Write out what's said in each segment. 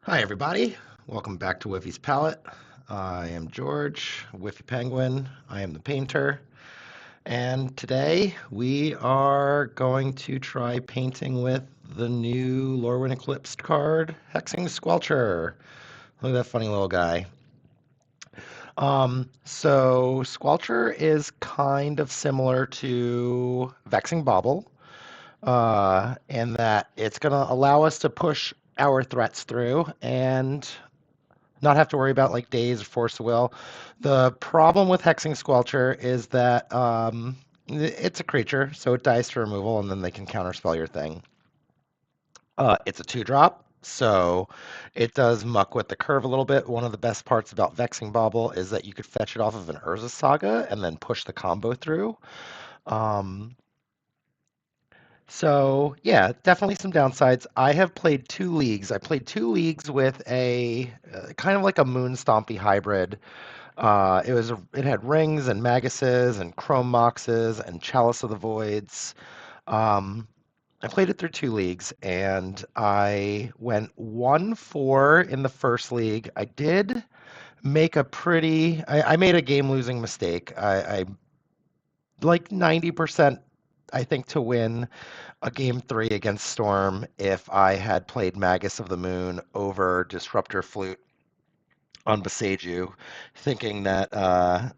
Hi, everybody. Welcome back to Whiffy's Palette. I am George, Whiffy Penguin. I am the painter. And today we are going to try painting with the new Lorwyn Eclipsed card, Hexing Squelcher. Look at that funny little guy. So Squelcher is kind of similar to Vexing Bauble, in that it's going to allow us to push our threats through and not have to worry about like days or force of will. The problem with Hexing Squelcher is that it's a creature, so it dies to removal, and then they can counterspell your thing. It's a 2-drop, so it does muck with the curve a little bit. One of the best parts about Vexing Bauble is that you could fetch it off of an Urza Saga and then push the combo through. Um, so yeah, definitely some downsides. I have played 2 leagues. I played 2 leagues with a kind of like a Moon Stompy hybrid. It had rings and maguses and chrome moxes and chalice of the voids. Um, I played it through 2 leagues and I went 1-4 in the first league. I did make I made a game losing mistake. I like 90%, I think, to win a game 3 against Storm if I had played Magus of the Moon over Disruptor Flute on Beseju, thinking that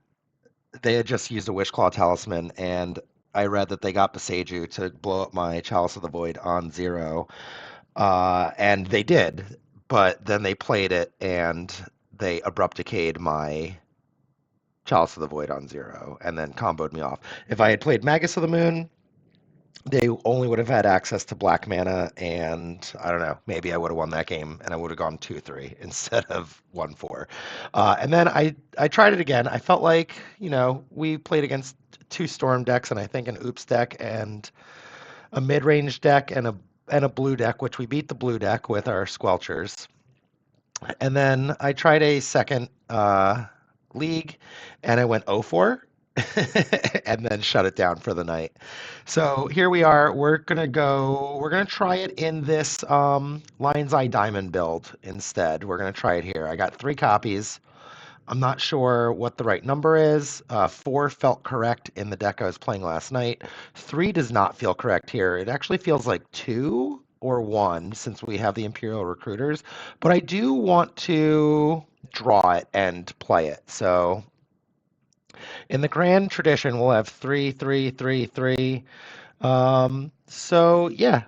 they had just used a Wishclaw Talisman, and I read that they got Beseju to blow up my Chalice of the Void on 0, and they did, but then they played it and they abrupt decayed my Chalice of the Void on 0, and then comboed me off. If I had played Magus of the Moon, they only would have had access to black mana, and I don't know, maybe I would have won that game, and I would have gone 2-3 instead of 1-4. And then I tried it again. I felt like, we played against 2 Storm decks, and I think an Oops deck and a mid-range deck and a blue deck, which we beat the blue deck with our Squelchers. And then I tried a second league, and I went 0-4 and then shut it down for the night. So here we are. We're gonna try it in this Lion's Eye Diamond build instead. We're gonna try it here. I got 3 copies. I'm not sure what the right number is. 4 felt correct in the deck I was playing last night. 3 does not feel correct here. It actually feels like 2 or 1 since we have the Imperial Recruiters. But I do want to draw it and play it. So in the grand tradition, we'll have 3, 3, 3, 3. So yeah,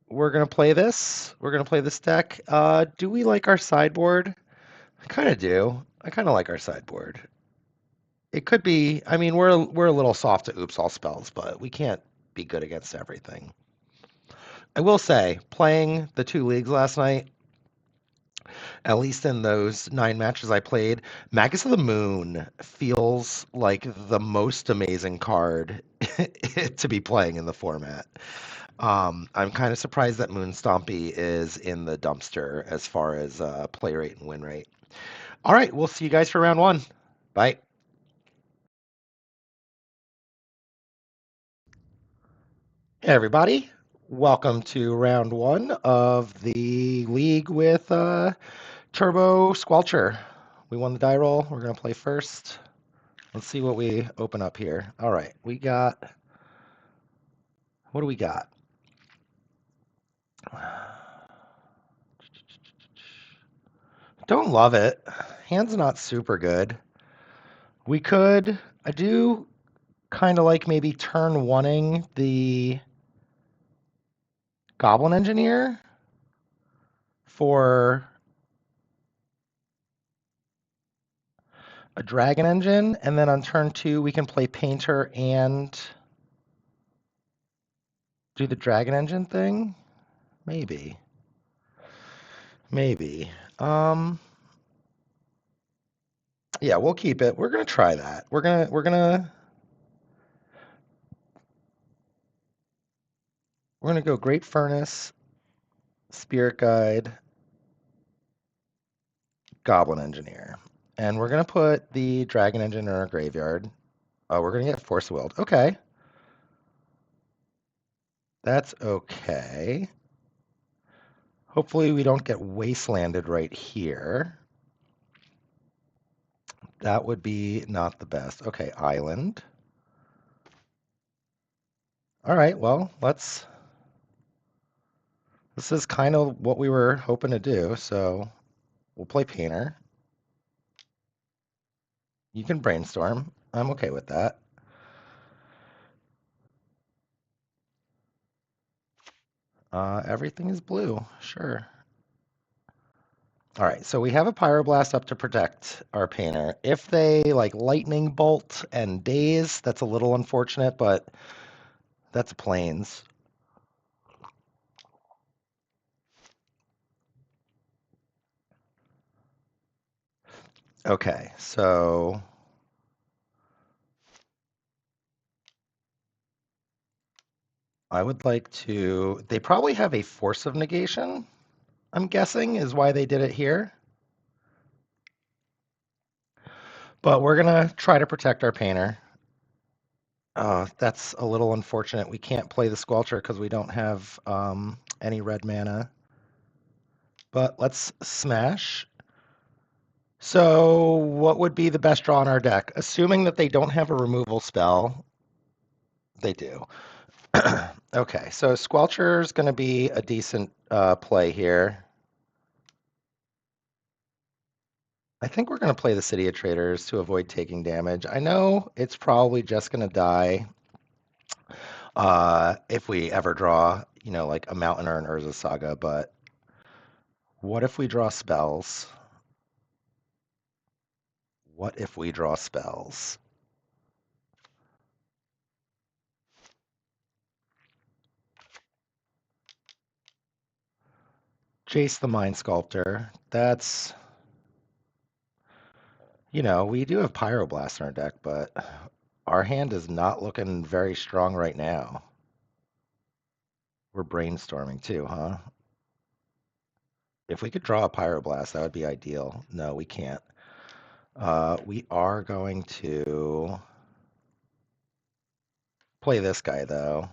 we're gonna play this. We're gonna play this deck. Do we like our sideboard? I kind of do. I kind of like our sideboard. It could be. I mean, we're a little soft to oops all spells, but we can't be good against everything. I will say, playing the 2 leagues last night, at least in those 9 matches I played, Magus of the Moon feels like the most amazing card to be playing in the format. I'm kind of surprised that Moon Stompy is in the dumpster as far as play rate and win rate. All right, we'll see you guys for round 1. Bye. Hey, everybody. Welcome to round 1 of the league with Turbo Squelcher. We won the die roll. We're going to play first. Let's see what we open up here. All right, what do we got? Don't love it. Hand's not super good. I do kind of like maybe turn oneing the Goblin Engineer for a Dragon Engine, and then on turn 2 we can play Painter and do the Dragon Engine thing? Maybe. Maybe. Um, yeah, we'll keep it. We're gonna try that. We're gonna go Great Furnace, Spirit Guide, Goblin Engineer. And we're gonna put the Dragon Engine in our graveyard. Oh, we're gonna get Force Willed. Okay. That's okay. Hopefully we don't get wastelanded right here. That would be not the best. Okay, island. All right, well, this is kind of what we were hoping to do, so we'll play painter. You can brainstorm. I'm okay with that. Everything is blue, sure. All right, so we have a pyroblast up to protect our painter. If they like lightning bolt and daze, that's a little unfortunate, but that's plains. Okay, so I would like to. They probably have a force of negation, I'm guessing, is why they did it here. But we're gonna try to protect our painter. That's a little unfortunate. We can't play the Squelcher because we don't have any red mana. But let's smash. So what would be the best draw in our deck? Assuming that they don't have a removal spell. They do. Okay, so Squelcher is going to be a decent play here. I think we're going to play the City of Traders to avoid taking damage. I know it's probably just going to die if we ever draw, like a Mountain or an Urza Saga, but what if we draw spells? What if we draw spells? Jace the Mind Sculptor. That's, we do have Pyroblast in our deck, but our hand is not looking very strong right now. We're brainstorming too, huh? If we could draw a Pyroblast, that would be ideal. No, we can't. We are going to play this guy, though.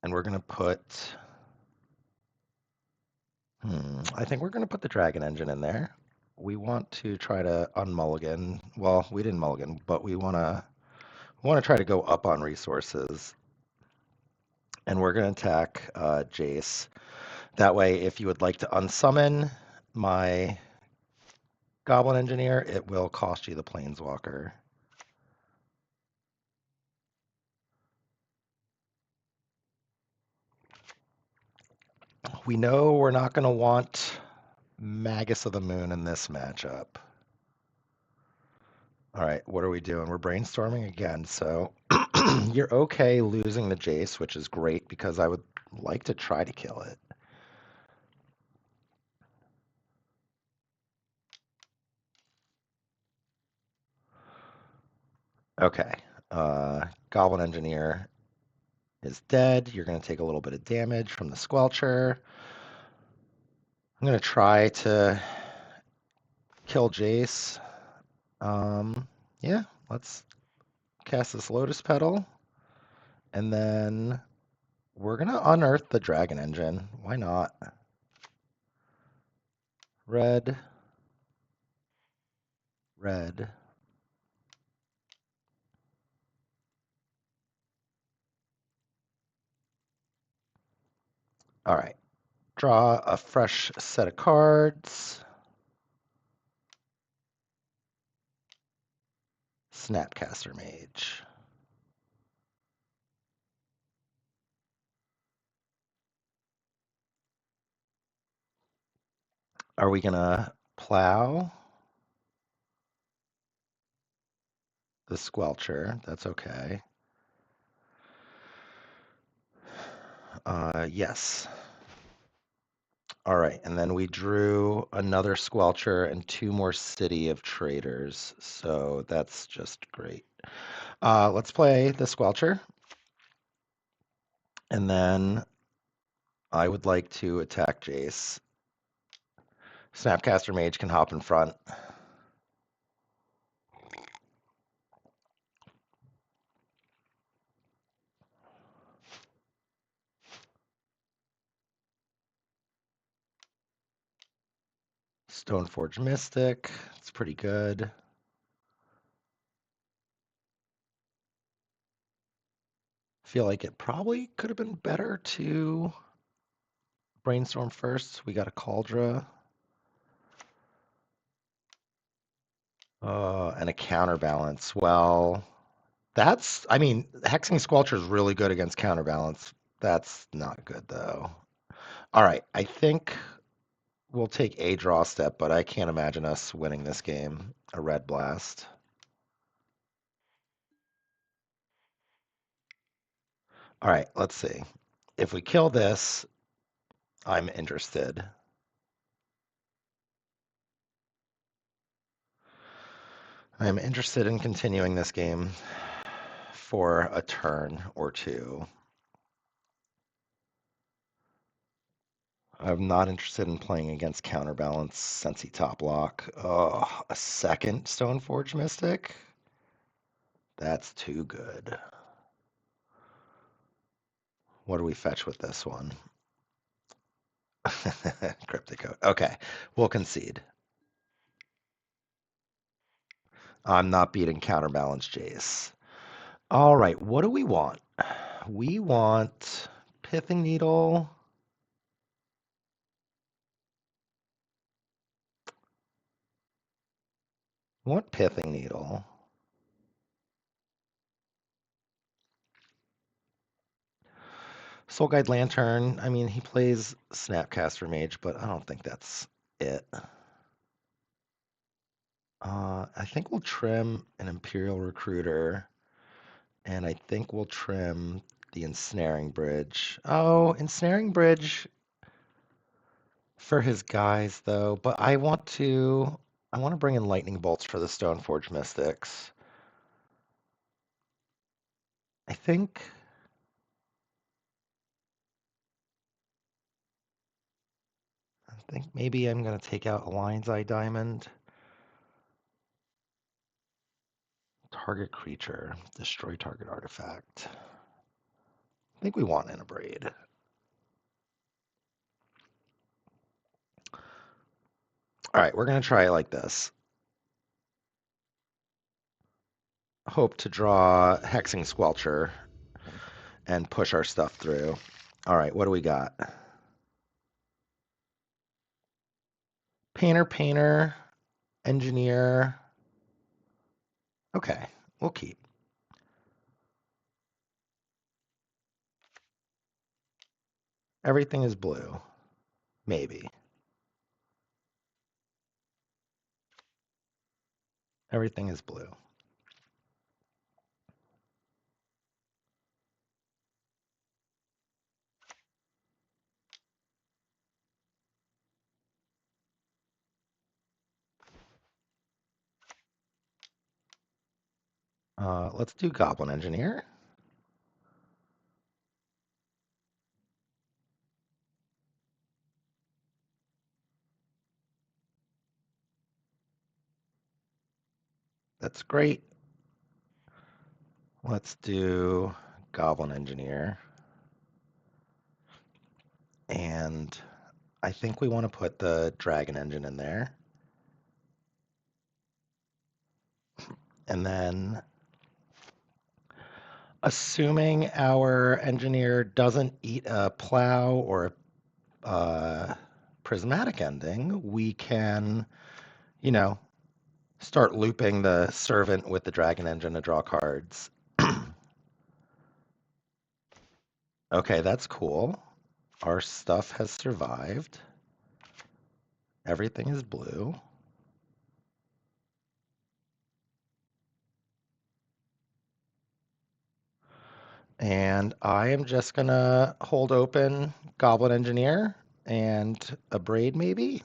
And we're going to put... I think we're going to put the Dragon Engine in there. We want to try to unmulligan. Well, we didn't mulligan, but we want to try to go up on resources. And we're going to attack Jace. That way, if you would like to unsummon my Goblin Engineer, it will cost you the Planeswalker. We know we're not going to want Magus of the Moon in this matchup. All right, what are we doing? We're brainstorming again. So you're okay losing the Jace, which is great because I would like to try to kill it. Okay. Goblin Engineer is dead. You're going to take a little bit of damage from the Squelcher. I'm going to try to kill Jace. Yeah, let's cast this Lotus Petal. And then we're going to unearth the Dragon Engine. Why not? Red. Red. All right. Draw a fresh set of cards. Snapcaster Mage. Are we gonna plow the Squelcher? That's okay. Yes. All right, and then we drew another Squelcher and two more City of Traders, so that's just great. Let's play the Squelcher, and then I would like to attack Jace. Snapcaster Mage can hop in front. Stoneforge Mystic. It's pretty good. Feel like it probably could have been better to brainstorm first. We got a Cauldra. And a counterbalance. Well, I mean, Hexing Squelcher is really good against counterbalance. That's not good, though. All right, I think we'll take a draw step, but I can't imagine us winning this game. A red blast. All right, let's see. If we kill this, I'm interested. I'm interested in continuing this game for a turn or two. I'm not interested in playing against counterbalance since he top lock. Oh, a second Stoneforge Mystic? That's too good. What do we fetch with this one? Cryptic Code. Okay, we'll concede. I'm not beating counterbalance Jace. All right, what do we want? We want Pithing Needle. What Pithing Needle? Soul Guide Lantern. I mean, he plays Snapcaster Mage, but I don't think that's it. I think we'll trim an Imperial Recruiter, and I think we'll trim the Ensnaring Bridge. Oh, Ensnaring Bridge for his guys, though. But I want to bring in Lightning Bolts for the Stoneforge Mystics. I think maybe I'm gonna take out a Lion's Eye Diamond. Target creature, destroy target artifact. I think we want in a braid. All right, we're gonna try it like this. Hope to draw Hexing Squelcher and push our stuff through. All right, what do we got? Painter, Engineer. Okay, we'll keep. Everything is blue. Maybe. Everything is blue. Let's do Goblin Engineer. That's great. Let's do Goblin Engineer. And I think we want to put the Dragon Engine in there. And then, assuming our engineer doesn't eat a plow or a prismatic ending, we can, you know, start looping the servant with the dragon engine to draw cards. Okay, that's cool. Our stuff has survived. Everything is blue. And I am just gonna hold open Goblin Engineer and a braid maybe.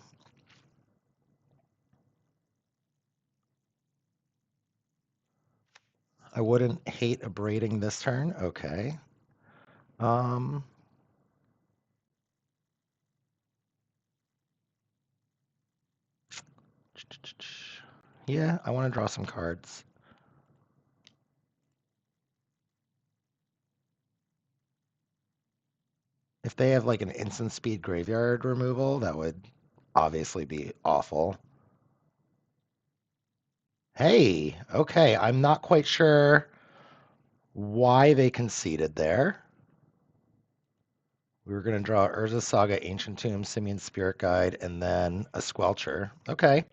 I wouldn't hate a braiding this turn. Okay. Um, yeah, I want to draw some cards. If they have like an instant speed graveyard removal, that would obviously be awful. Hey, okay, I'm not quite sure why they conceded there. We were going to draw Urza Saga, Ancient Tomb, Simian Spirit Guide, and then a Squelcher. Okay,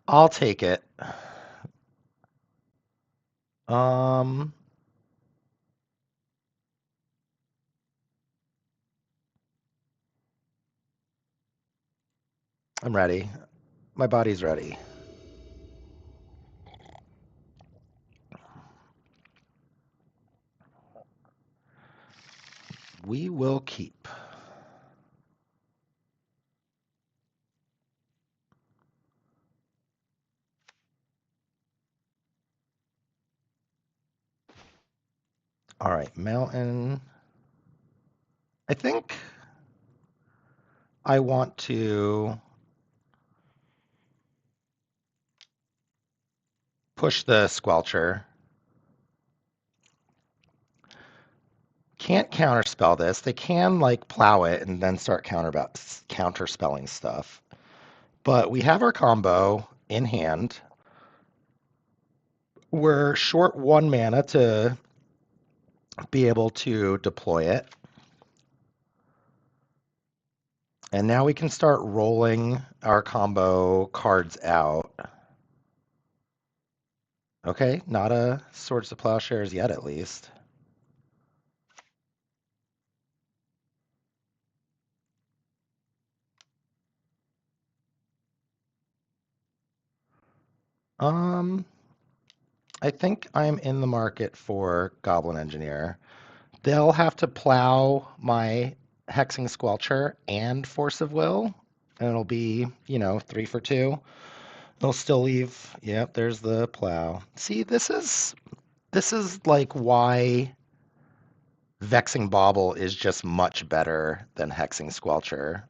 I'll take it. Um, I'm ready. My body's ready. We will keep. All right, Mountain. I think I want to push the Squelcher. Can't counterspell this. They can like plow it and then start counterspelling stuff. But we have our combo in hand. We're short 1 mana to be able to deploy it. And now we can start rolling our combo cards out. Okay, not a Swords to Plowshares yet, at least. Um, I think I'm in the market for Goblin Engineer. They'll have to plow my Hexing Squelcher and Force of Will, and it'll be, 3 for 2. They'll still leave. Yep, there's the plow. See, this is like why Vexing Bauble is just much better than Hexing Squelcher.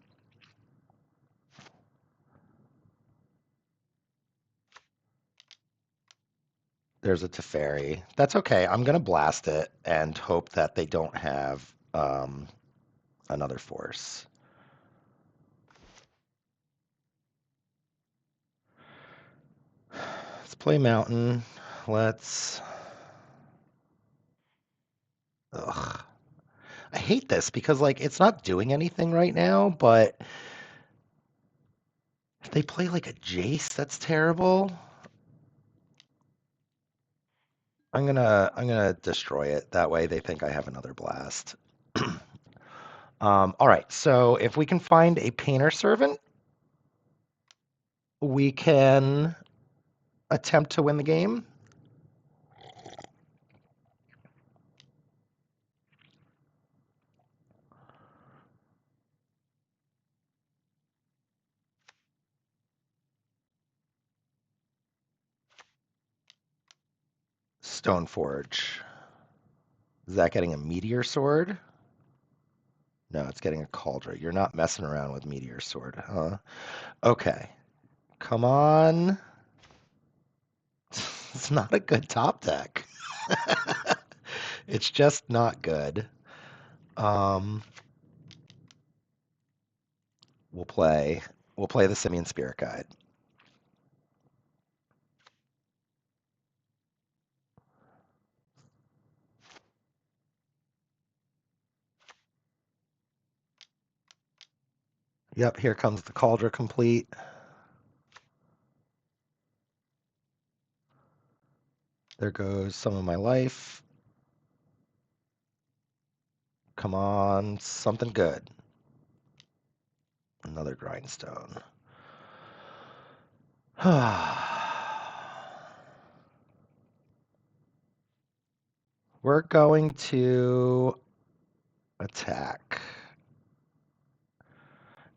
There's a Teferi. That's okay. I'm gonna blast it and hope that they don't have another force. Let's play Mountain. Let's. Ugh. I hate this because like it's not doing anything right now, but if they play like a Jace, that's terrible. I'm gonna destroy it. That way they think I have another blast. All right, so if we can find a Painter Servant, we can attempt to win the game. Stoneforge. Is that getting a Meteor Sword? No, it's getting a Cauldron. You're not messing around with Meteor Sword, huh? Okay. Come on. It's not a good top deck. It's just not good. Um, we'll play. We'll play the Simian Spirit Guide. Yep, here comes the Cauldron complete. There goes some of my life. Come on, something good. Another grindstone. We're going to attack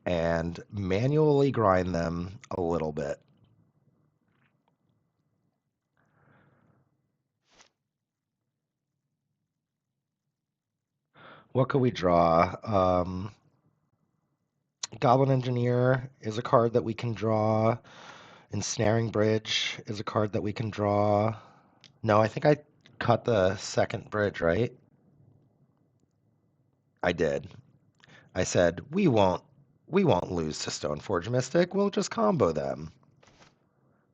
and manually grind them a little bit. What could we draw? Goblin Engineer is a card that we can draw. Ensnaring Bridge is a card that we can draw. No, I think I cut the second bridge, right? I did. I said, we won't We won't lose to Stoneforge Mystic. We'll just combo them.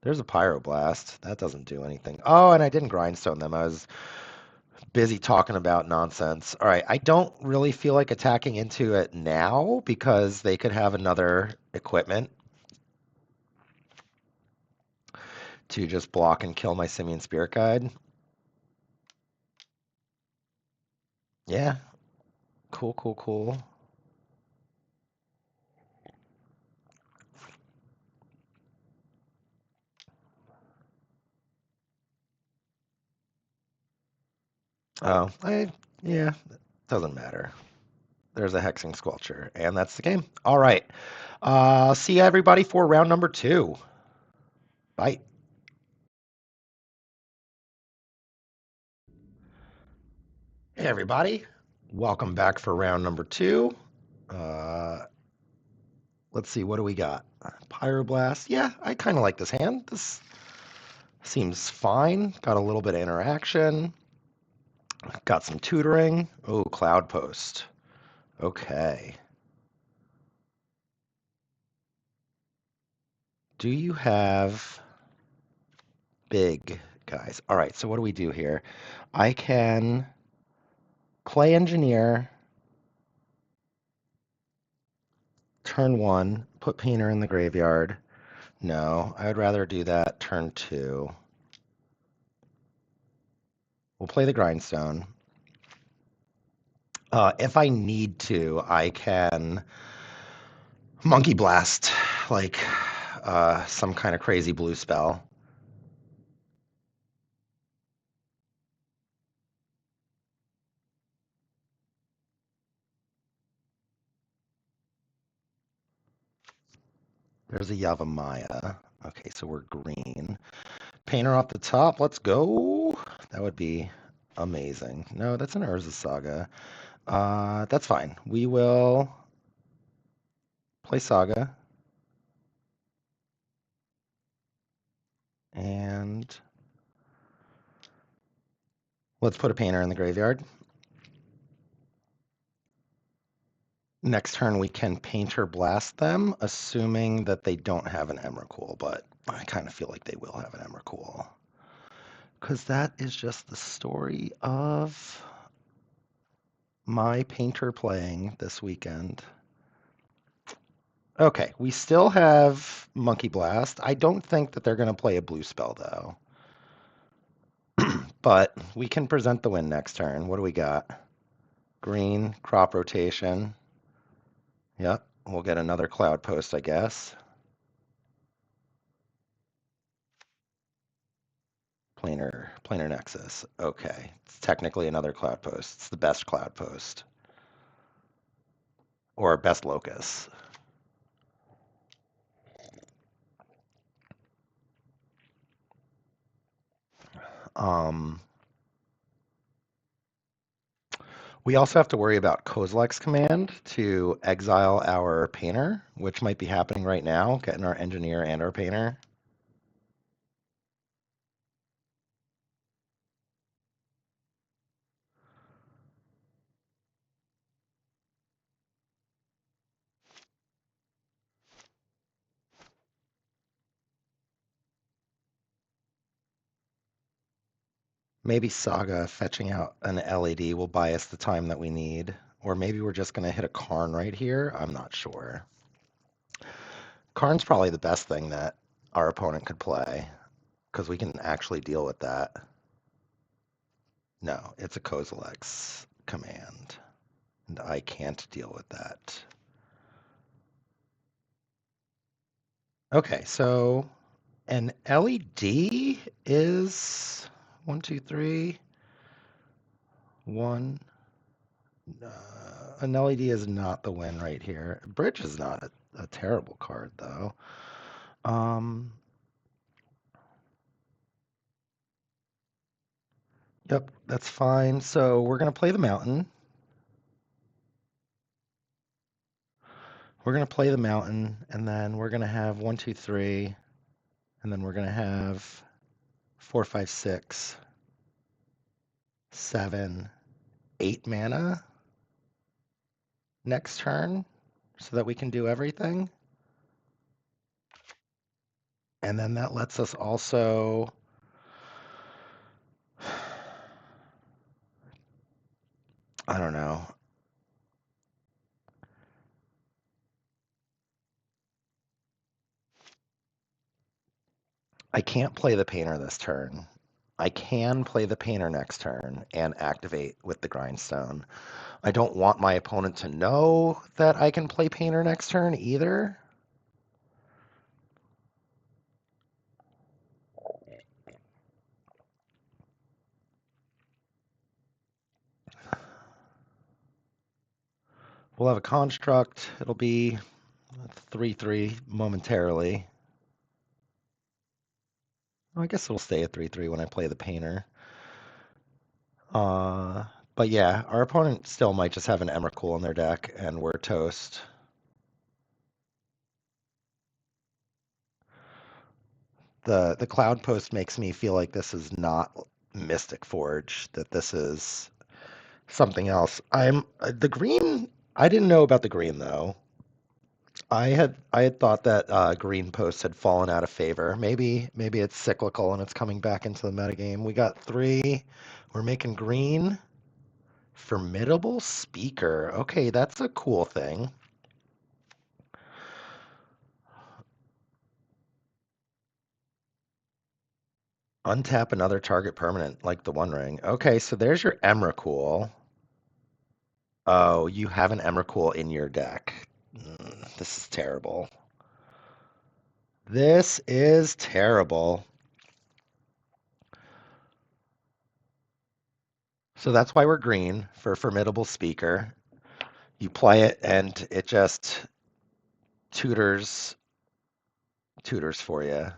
There's a Pyroblast. That doesn't do anything. Oh, and I didn't Grindstone them. I was busy talking about nonsense. All right, I don't really feel like attacking into it now because they could have another equipment to just block and kill my Simian Spirit Guide. Yeah, cool, cool, cool. Oh, yeah, doesn't matter. There's a Hexing Squelcher, and that's the game. All right. See everybody for round number 2. Bye. Hey, everybody. Welcome back for round number 2. Uh, let's see, what do we got? Pyroblast. Yeah, I kind of like this hand. This seems fine. Got a little bit of interaction. Got some tutoring. Oh, Cloud Post. Okay. Do you have big guys? All right, so what do we do here? I can play Engineer, turn 1, put Painter in the graveyard. No, I would rather do that turn 2. We'll play the Grindstone. If I need to, I can Monkey Blast, like some kind of crazy blue spell. There's a Yavimaya. Okay, so we're green. Painter off the top. Let's go. That would be amazing. No, that's an Urza Saga. That's fine. We will play Saga. And let's put a Painter in the graveyard. Next turn, we can Painter Blast them, assuming that they don't have an Emrakul, but I kind of feel like they will have an Emrakul. Because that is just the story of my Painter playing this weekend. Okay, we still have Monkey Blast. I don't think that they're going to play a blue spell, though. But we can present the win next turn. What do we got? Green, crop rotation. Yep, we'll get another Cloud Post, I guess. Planar Nexus. Okay, it's technically another Cloud Post. It's the best Cloud Post. Or best Locus. We also have to worry about Kozilek's command to exile our Painter, which might be happening right now, getting our Engineer and our Painter. Maybe Saga fetching out an LED will buy us the time that we need. Or maybe we're just going to hit a Karn right here. I'm not sure. Karn's probably the best thing that our opponent could play, because we can actually deal with that. No, it's a Kozilek's command, and I can't deal with that. Okay, so an LED is 1, 2, 3, 1. An LED is not the win right here. Bridge is not a terrible card, though. Yep, that's fine. So we're going to play the mountain. We're going to play the mountain, and then we're going to have 1, 2, 3, and then we're going to have 4, 5, 6, 7, 8 mana next turn. so that we can do everything. And then that lets us also, I don't know. I can't play the painter this turn. I can play the painter next turn and activate with the grindstone. I don't want my opponent to know that I can play painter next turn either. We'll have a construct. It'll be 3/3 momentarily. I guess it'll stay at 3/3 when I play the painter. But yeah, our opponent still might just have an Emrakul in their deck, and we're toast. The Cloud Post makes me feel like this is not Mystic Forge, that this is something else. I'm the green. I didn't know about the green though. I had thought that green post had fallen out of favor. Maybe it's cyclical and it's coming back into the metagame. We got 3. We're making green. Formidable Speaker. Okay, that's a cool thing. Untap another target permanent, like the One Ring. Okay, so there's your Emrakul. Oh, you have an Emrakul in your deck. This is terrible. This is terrible. So that's why we're green for Formidable Speaker. You play it and it just tutors for you.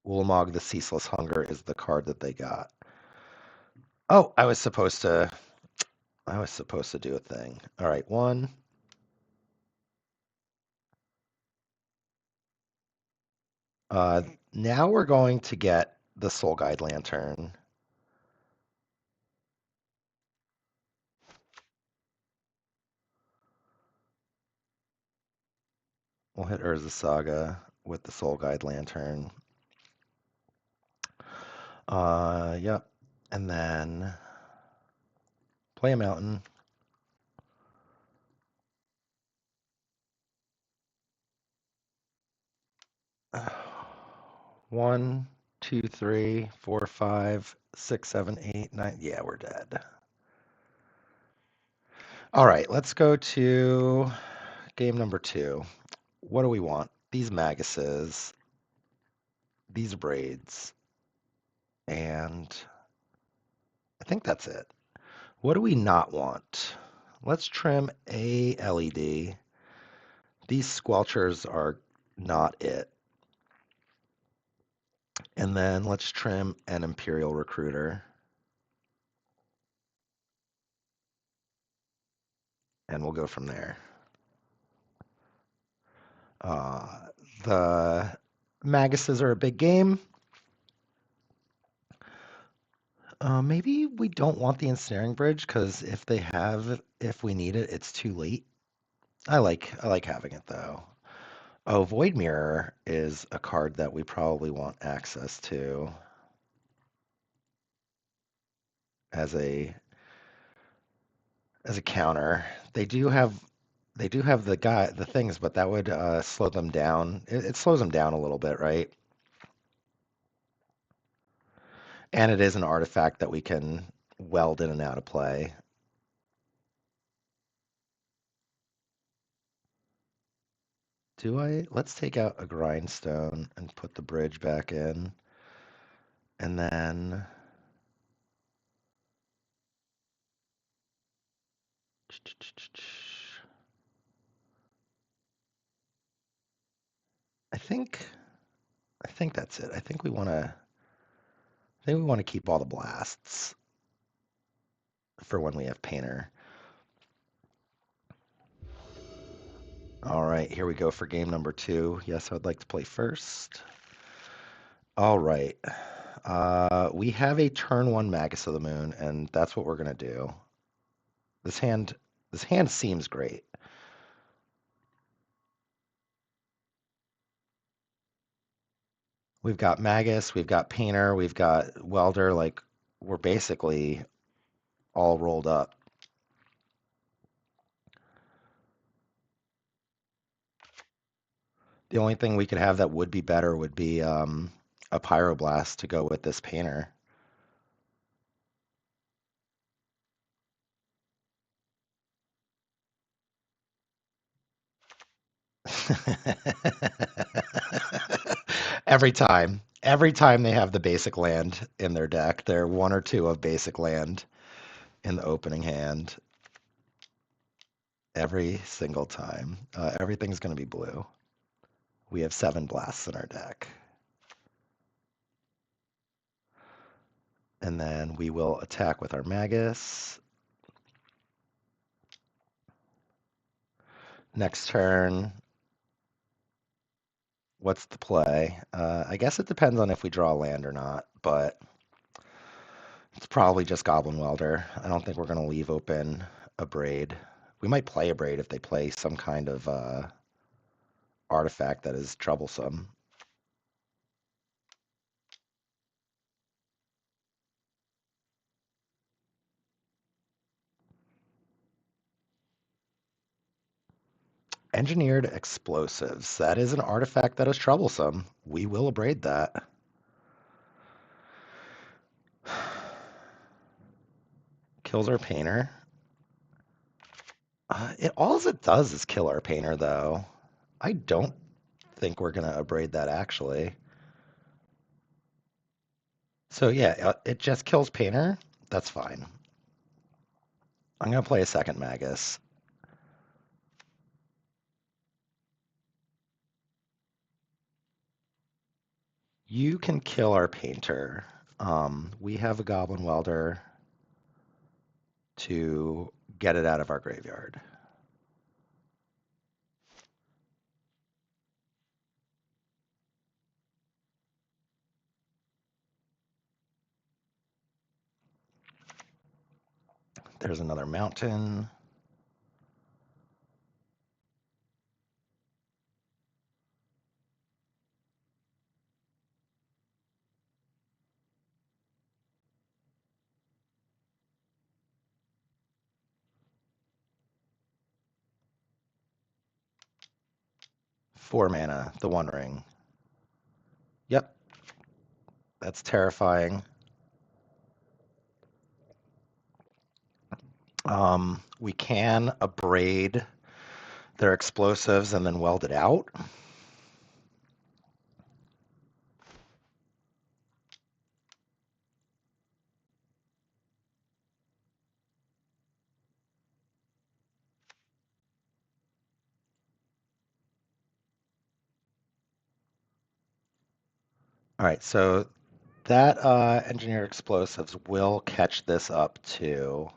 Ulamog the Ceaseless Hunger is the card that they got. Oh, I was supposed to do a thing. All right, 1. Now we're going to get the Soul Guide Lantern. We'll hit Urza Saga with the Soul Guide Lantern. Yep. And then play a mountain. One, two, three, four, 5, 6, 7, 8, 9. Yeah, we're dead. All right, let's go to game number 2. What do we want? These Maguses, these braids, and I think that's it. What do we not want? Let's trim a LED. These Squelchers are not it. And then let's trim an Imperial Recruiter. And we'll go from there. The Maguses are a big game. Maybe we don't want the Ensnaring Bridge because if we need it, it's too late. I like having it though. Oh, Void Mirror is a card that we probably want access to as a counter. They do have the things, but that would slow them down. It slows them down a little bit, right? And it is an artifact that we can weld in and out of play. Do I? Let's take out a grindstone and put the bridge back in. And then I think that's it. I think we want to keep all the blasts for when we have painter. All right, here we go for game number 2. Yes, I'd like to play first. All right. We have a turn one Magus of the Moon, and that's what we're gonna do. This hand, this hand seems great. We've got Magus, we've got Painter, we've got Welder. Like we're basically all rolled up. The only thing we could have that would be better would be a Pyroblast to go with this Painter. Every time they have the basic land in their deck, they're one or two of basic land in the opening hand. Every single time. Everything's going to be blue. We have 7 blasts in our deck. And then we will attack with our Magus. Next turn, what's the play? I guess it depends on if we draw land or not, but it's probably just Goblin Welder. I don't think we're going to leave open a Braid. We might play a Braid if they play some kind of artifact that is troublesome. Engineered explosives. That is an artifact that is troublesome. We will abrade that. Kills our painter. All it does is kill our painter, though. I don't think we're going to abrade that, actually. So, yeah, it just kills painter. That's fine. I'm going to play a second Magus. You can kill our painter. We have a Goblin Welder to get it out of our graveyard. There's another mountain. Four mana, the One Ring. Yep, that's terrifying. We can abrade their explosives and then weld it out. All right, so that engineered explosives will catch this up too.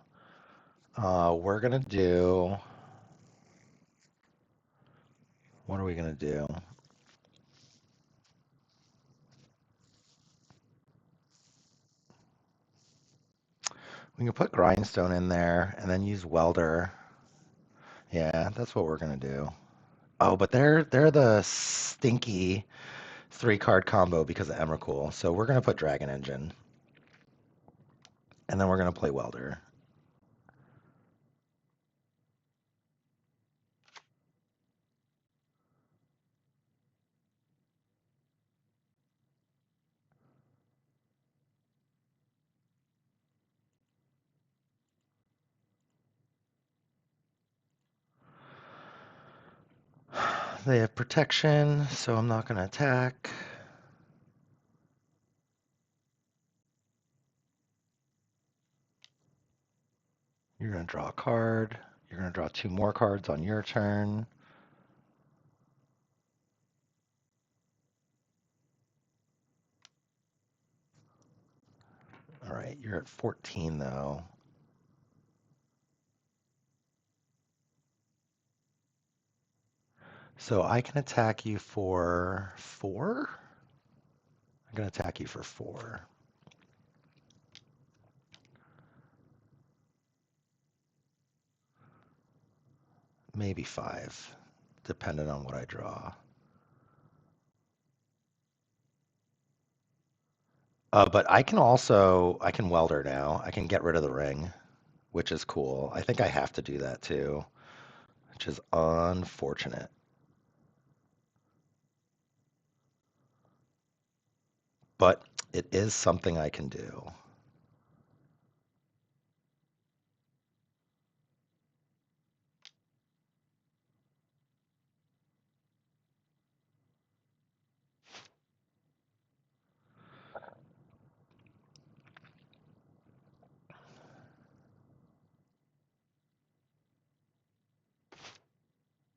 We're gonna do. What are we gonna do? We can put grindstone in there and then use welder. Yeah, that's what we're gonna do. Oh, but they're the stinky 3-card combo because of Emrakul. So we're gonna put Dragon Engine. And then we're gonna play welder. They have protection, so I'm not gonna attack. You're gonna draw a card. You're gonna draw 2 more cards on your turn. All right, you're at 14 though. So I can attack you for 4? I'm going to attack you for 4. Maybe 5, depending on what I draw. But I can weld her now. I can get rid of the ring, which is cool. I think I have to do that too, which is unfortunate. But it is something I can do.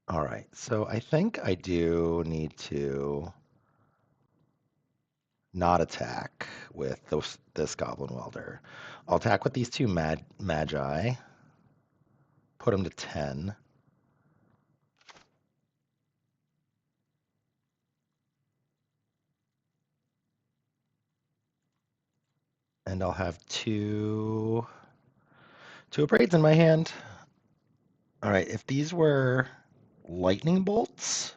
All right, so I think I do need to not attack with this Goblin Welder. I'll attack with these two Magi, put them to 10. And I'll have two Abrades in my hand. All right, if these were lightning bolts,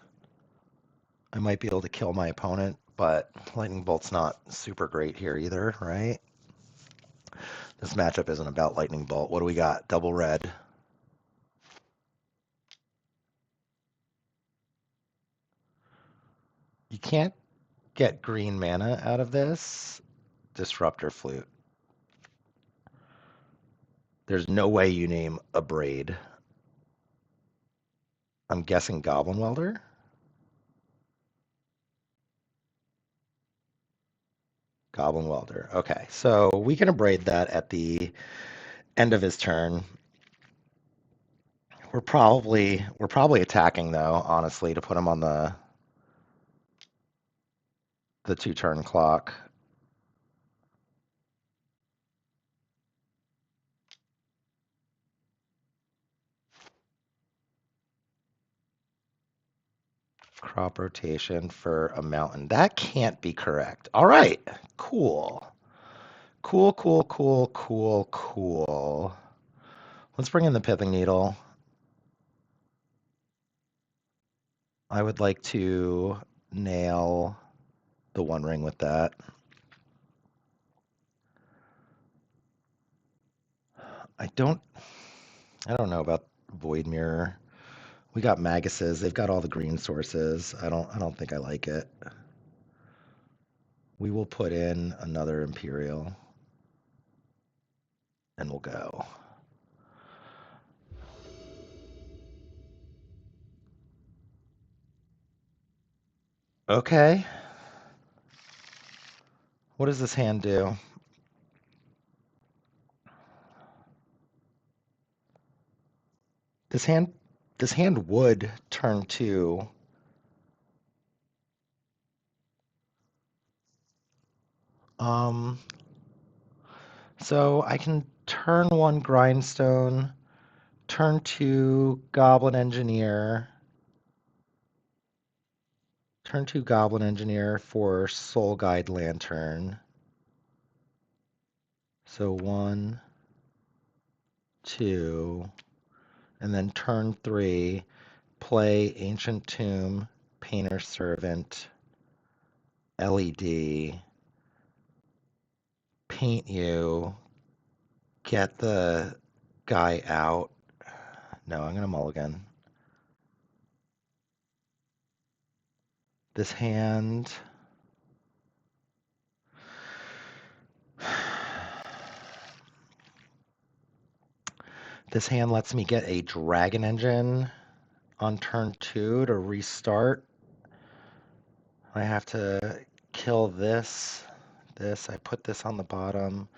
I might be able to kill my opponent, but lightning bolt's not super great here either, right? This matchup isn't about lightning bolt. What do we got? Double red. You can't get green mana out of this. Disruptor Flute. There's no way you name a braid. I'm guessing Goblin Welder. Goblin Welder. Okay, so we can abrade that at the end of his turn. We're probably attacking though, honestly, to put him on the 2-turn clock. Crop rotation for a mountain. That can't be correct. All right, cool. Cool, cool, cool, cool, cool. Let's bring in the pithing needle. I would like to nail the One Ring with that. I don't know about Void Mirror. We got Maguses. They've got all the green sources. I don't think I like it. We will put in another Imperial and we'll go. Okay. What does this hand do? This hand would turn 2. So I can turn 1 Grindstone, turn 2 Goblin Engineer, turn 2 Goblin Engineer for Soul Guide Lantern. So 1, 2, and then turn 3, play Ancient Tomb, Painter's Servant, LED, paint you, get the guy out. No, I'm going to mulligan. This hand. This hand lets me get a Dragon Engine on turn 2 to restart. I have to kill this. I put this on the bottom.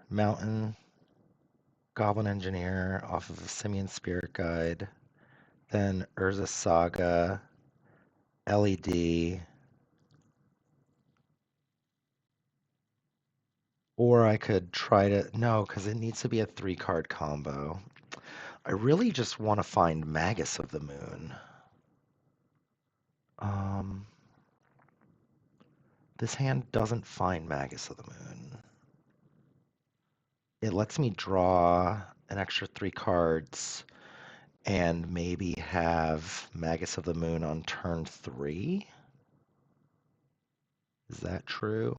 Mountain, Goblin Engineer off of the Simian Spirit Guide. Then Urza Saga, LED. Or I could try to, no, because it needs to be a 3-card combo. I really just want to find Magus of the Moon. This hand doesn't find Magus of the Moon. It lets me draw an extra 3 cards and maybe have Magus of the Moon on turn 3. Is that true?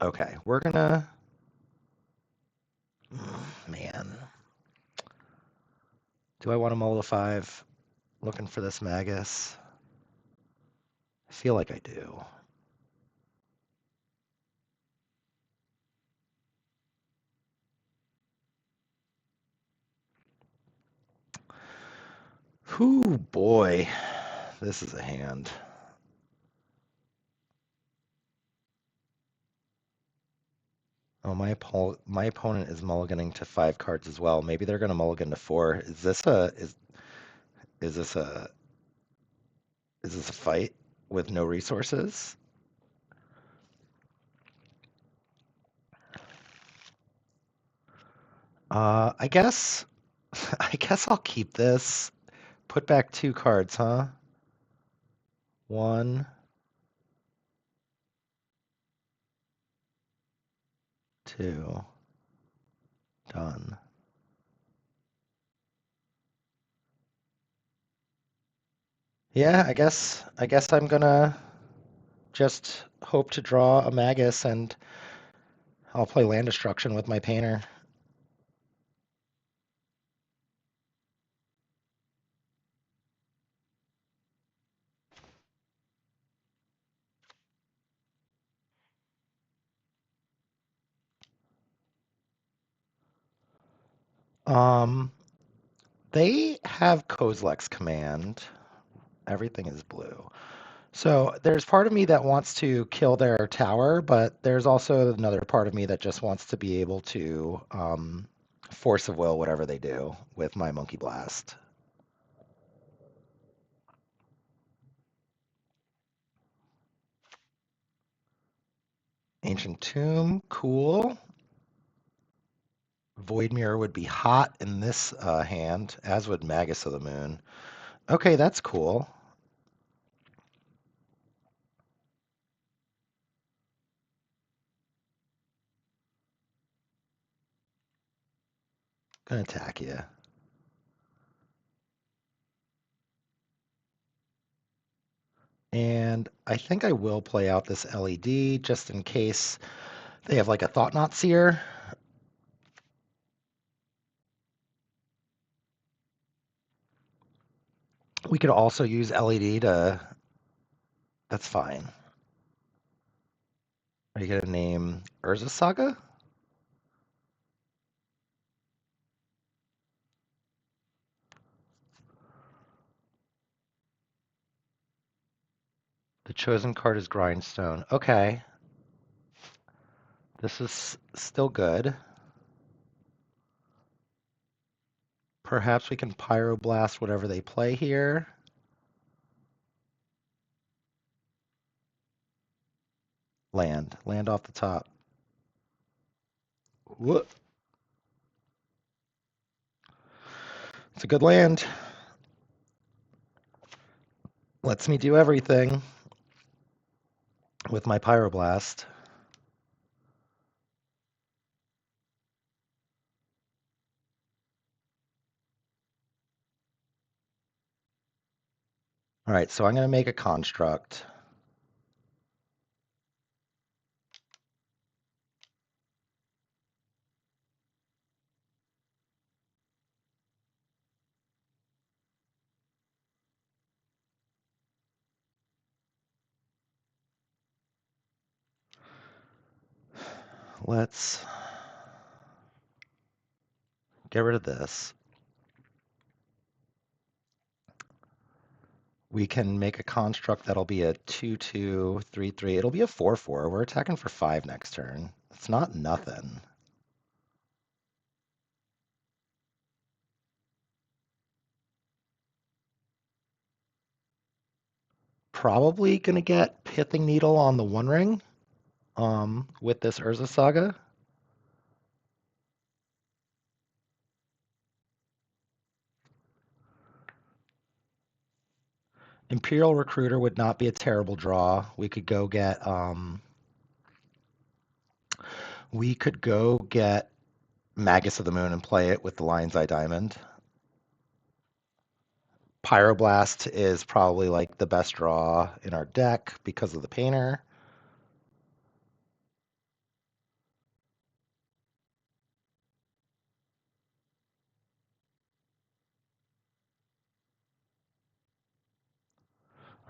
Okay, we're gonna... Man. Do I want to mull the 5 looking for this Magus? I feel like I do. Whew, boy. This is a hand. Oh, my opponent is mulliganing to 5 cards as well. Maybe they're going to mulligan to 4. Is this a fight with no resources? I guess I guess I'll keep this. Put back 2 cards, huh? 1, 2. Done. Yeah, I guess I'm gonna just hope to draw a Magus and I'll play land destruction with my painter. Um, they have Kozilek's command. Everything is blue. So there's part of me that wants to kill their tower, but there's also another part of me that just wants to be able to force of will whatever they do with my Monkey Blast. Ancient Tomb, cool. Void Mirror would be hot in this hand, as would Magus of the Moon. Okay, that's cool. Gonna attack you. And I think I will play out this LED just in case they have like a Thought Knot Seer. We could also use LED to... That's fine. Are you gonna name Urza Saga? The chosen card is Grindstone. Okay. This is still good. Perhaps we can Pyroblast whatever they play here. Land. Land off the top. Whoop. It's a good land. Lets me do everything with my Pyroblast. All right, so I'm going to make a construct. Let's get rid of this. We can make a construct that'll be a 2/2, 3/3. It'll be a 4/4. We're attacking for 5 next turn. It's not nothing. Probably gonna get Pithing Needle on the One Ring with this Urza Saga. Imperial Recruiter would not be a terrible draw. We could go get Magus of the Moon and play it with the Lion's Eye Diamond. Pyroblast is probably like the best draw in our deck because of the Painter.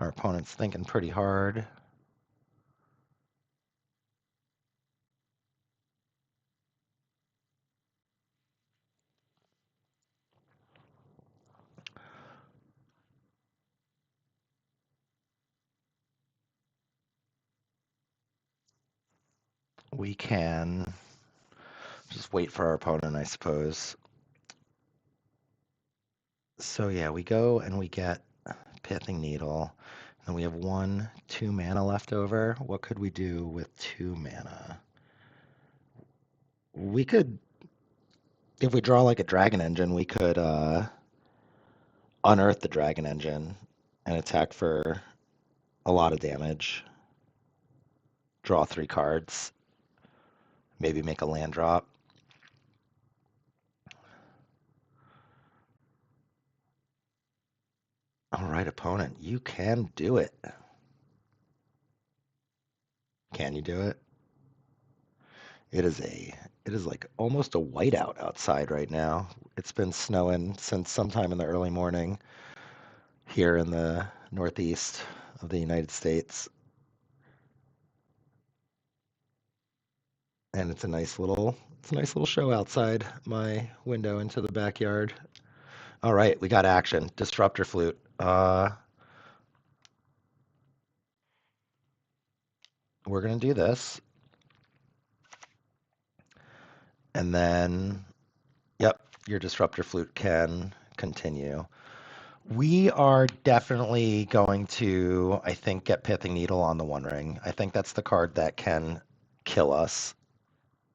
Our opponent's thinking pretty hard. We can just wait for our opponent, I suppose. So yeah, we go and we get Pithing Needle, and we have 2 mana left over. What could we do with 2 mana? We could, if we draw like a Dragon Engine, we could unearth the Dragon Engine and attack for a lot of damage. Draw 3 cards, maybe make a land drop. All right, opponent, you can do it. Can you do it? It is like almost a whiteout outside right now. It's been snowing since sometime in the early morning here in the northeast of the United States. And it's a nice little show outside my window into the backyard. All right, we got action. Disruptor Flute. We're gonna do this. And then, yep, your Disruptor Flute can continue. We are definitely going to, I think, get Pithing Needle on the One Ring. I think that's the card that can kill us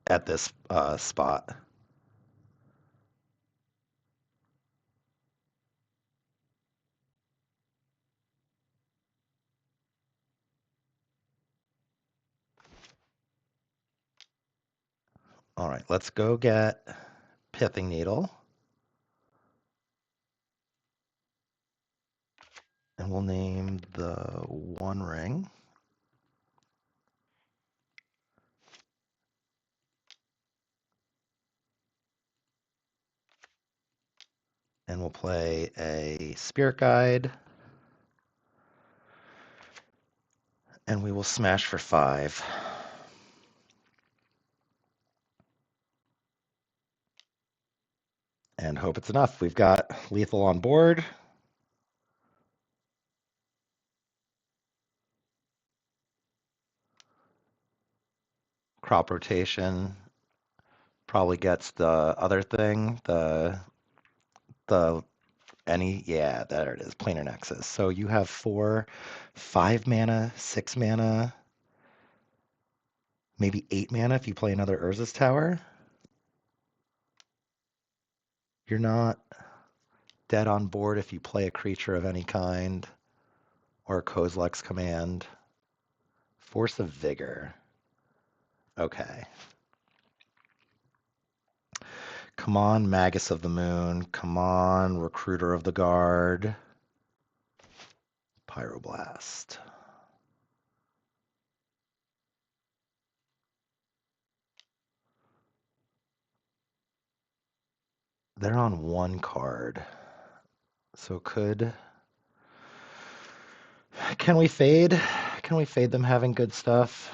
at this spot. All right, let's go get Pithing Needle. And we'll name the One Ring. And we'll play a Spirit Guide. And we will smash for 5. And hope it's enough. We've got lethal on board. Crop rotation probably gets the other thing, the yeah, there it is, planar nexus. So you have 4, 5 mana, 6 mana, maybe 8 mana if you play another Urza's Tower. You're not dead on board if you play a creature of any kind or a Kozilek's Command. Force of Vigor. Okay. Come on, Magus of the Moon. Come on, Recruiter of the Guard. Pyroblast. They're on 1 card. So can we fade? Can we fade them having good stuff?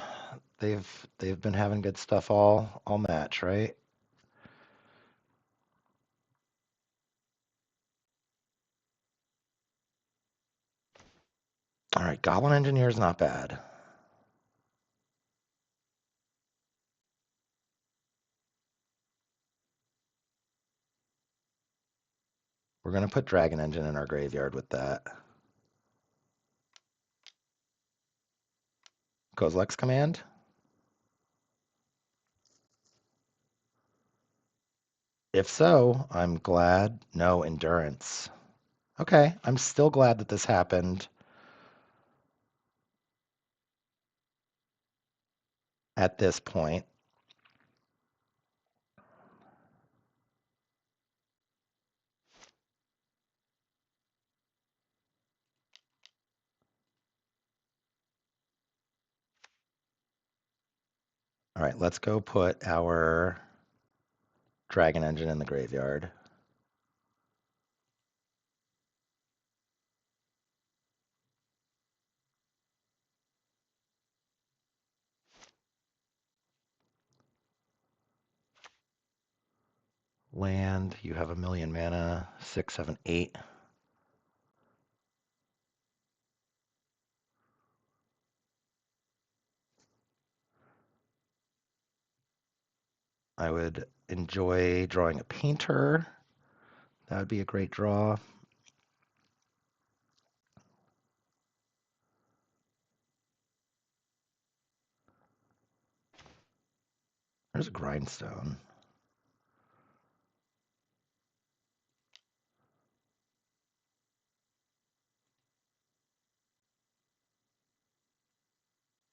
They've been having good stuff all match, right? All right, Goblin Engineer is not bad. We're gonna put Dragon Engine in our graveyard with that. Kozilek's Command. If so, I'm glad. No, Endurance. Okay, I'm still glad that this happened. at this point. All right, let's go put our dragon engine in the graveyard. Land, you have 1,000,000 mana, 6, 7, 8. I would enjoy drawing a painter. That would be a great draw. There's a grindstone.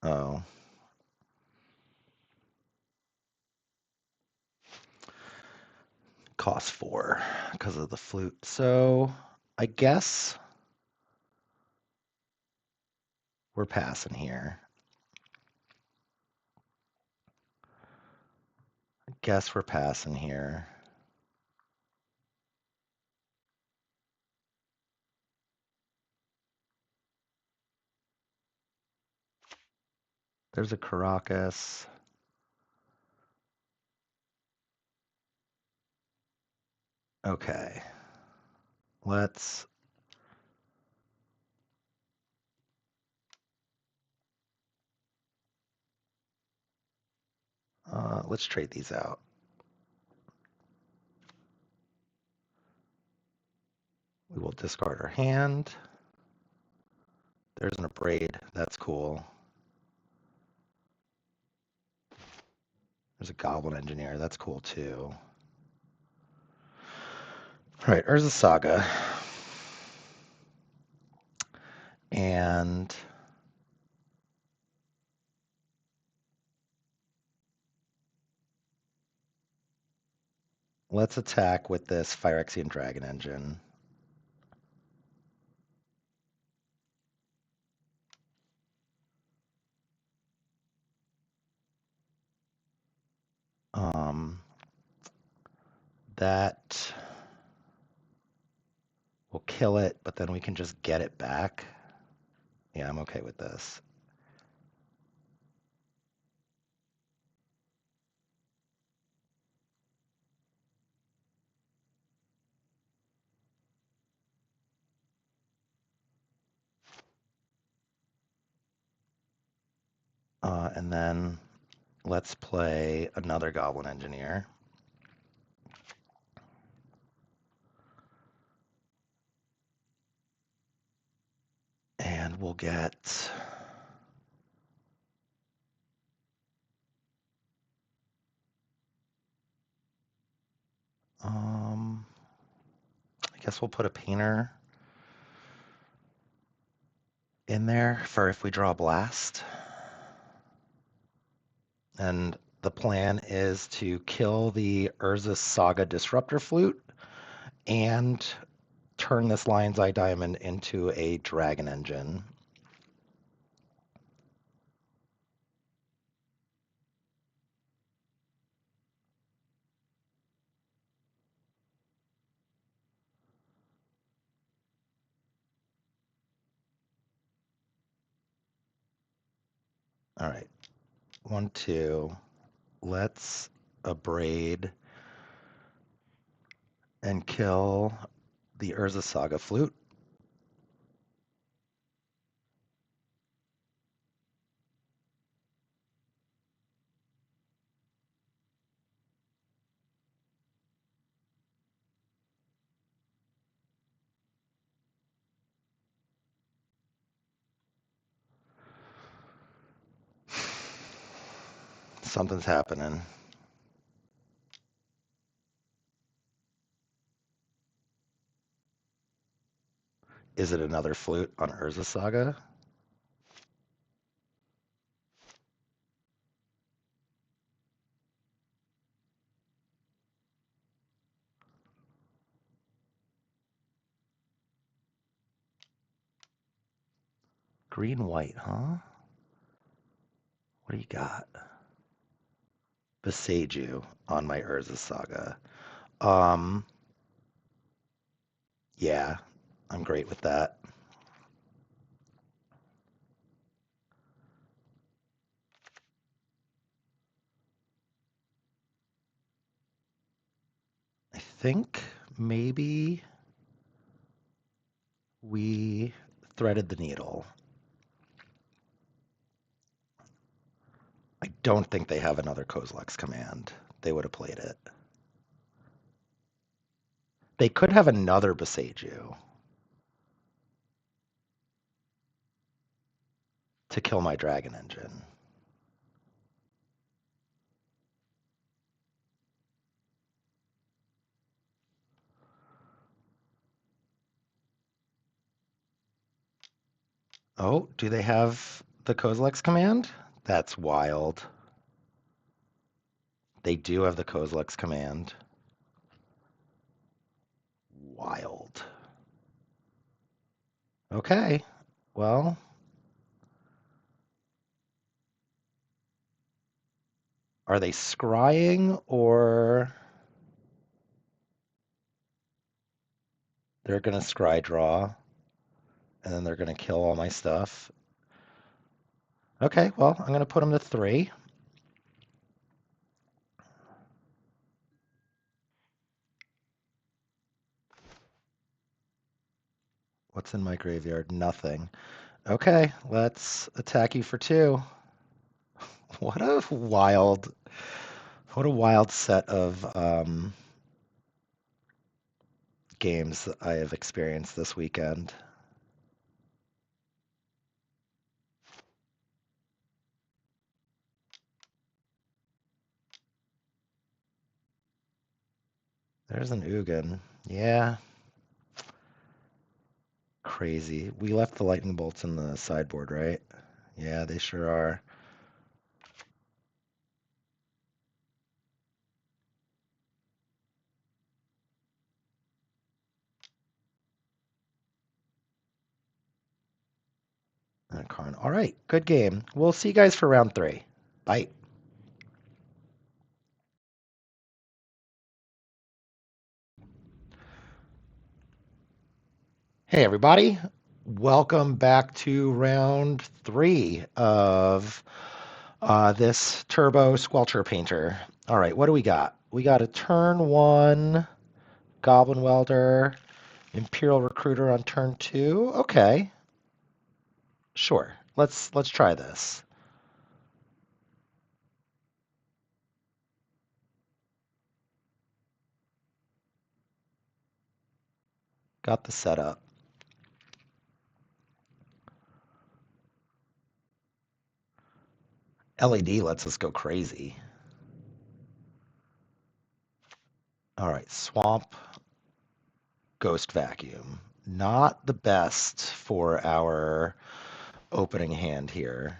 Oh. Cost 4 because of the flute. So I guess we're passing here. Guess we're passing here. There's a Caracas. Okay. Let's let's trade these out. We will discard our hand. There's an Abrade. That's cool. There's a Goblin Engineer. That's cool too. All right, Urza Saga. And let's attack with this Phyrexian Dragon Engine. That will kill it, but then we can just get it back. Yeah, I'm okay with this. And then let's play another Goblin Engineer. And we'll get I guess we'll put a painter in there for if we draw a blast. And the plan is to kill the Urza Saga Disruptor Flute and turn this Lion's Eye Diamond into a Dragon Engine. All right, 1, 2. Let's Abrade and kill the Urza Saga Flute. Something's happening. Is it another flute on Urza Saga? Green white, huh? What do you got? Beseiju on my Urza Saga. Um, yeah, I'm great with that. I think maybe we threaded the needle. I don't think they have another Kozilek's command. They would have played it. They could have another Beseiju to kill my Dragon Engine. Oh, do they have the Kozilek's command? That's wild. They do have the Kozilek's command. Wild. Okay, well, are they scrying or they're going to scry draw and then they're going to kill all my stuff? Okay, well, I'm going to put them to 3. What's in my graveyard? Nothing. Okay, let's attack you for 2. What a wild, what a wild set of games that I have experienced this weekend. There's an Ugin. Yeah, crazy. We left the lightning bolts in the sideboard, right? Yeah, they sure are. And Karn. All right, good game. We'll see you guys for round 3. Bye. Hey, everybody. Welcome back to round 3 of this Turbo Squelcher Painter. All right, what do we got? We got a turn 1 Goblin Welder, Imperial Recruiter on turn 2. Okay, sure. Let's try this. Got the setup. LED lets us go crazy. All right, Swamp, Ghost Vacuum. Not the best for our opening hand here.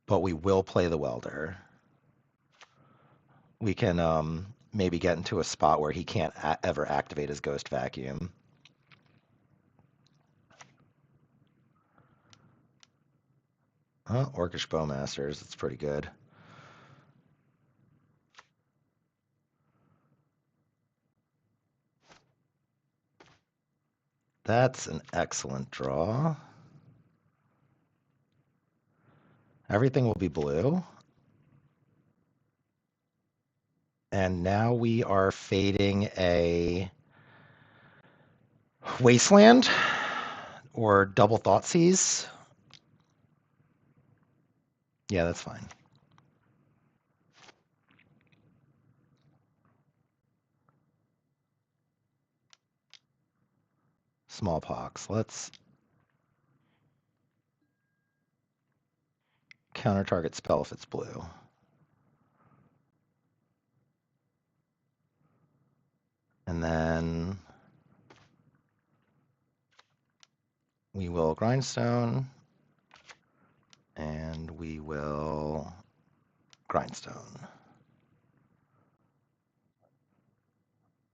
But we will play the Welder. We can maybe get into a spot where he can't ever activate his Ghost Vacuum. Orcish Bowmasters, that's pretty good. That's an excellent draw. Everything will be blue. And now we are fading a Wasteland or Double Thoughtseize. Yeah, that's fine. Smallpox. Let's counter target spell if it's blue. And then we will Grindstone, and we will Grindstone.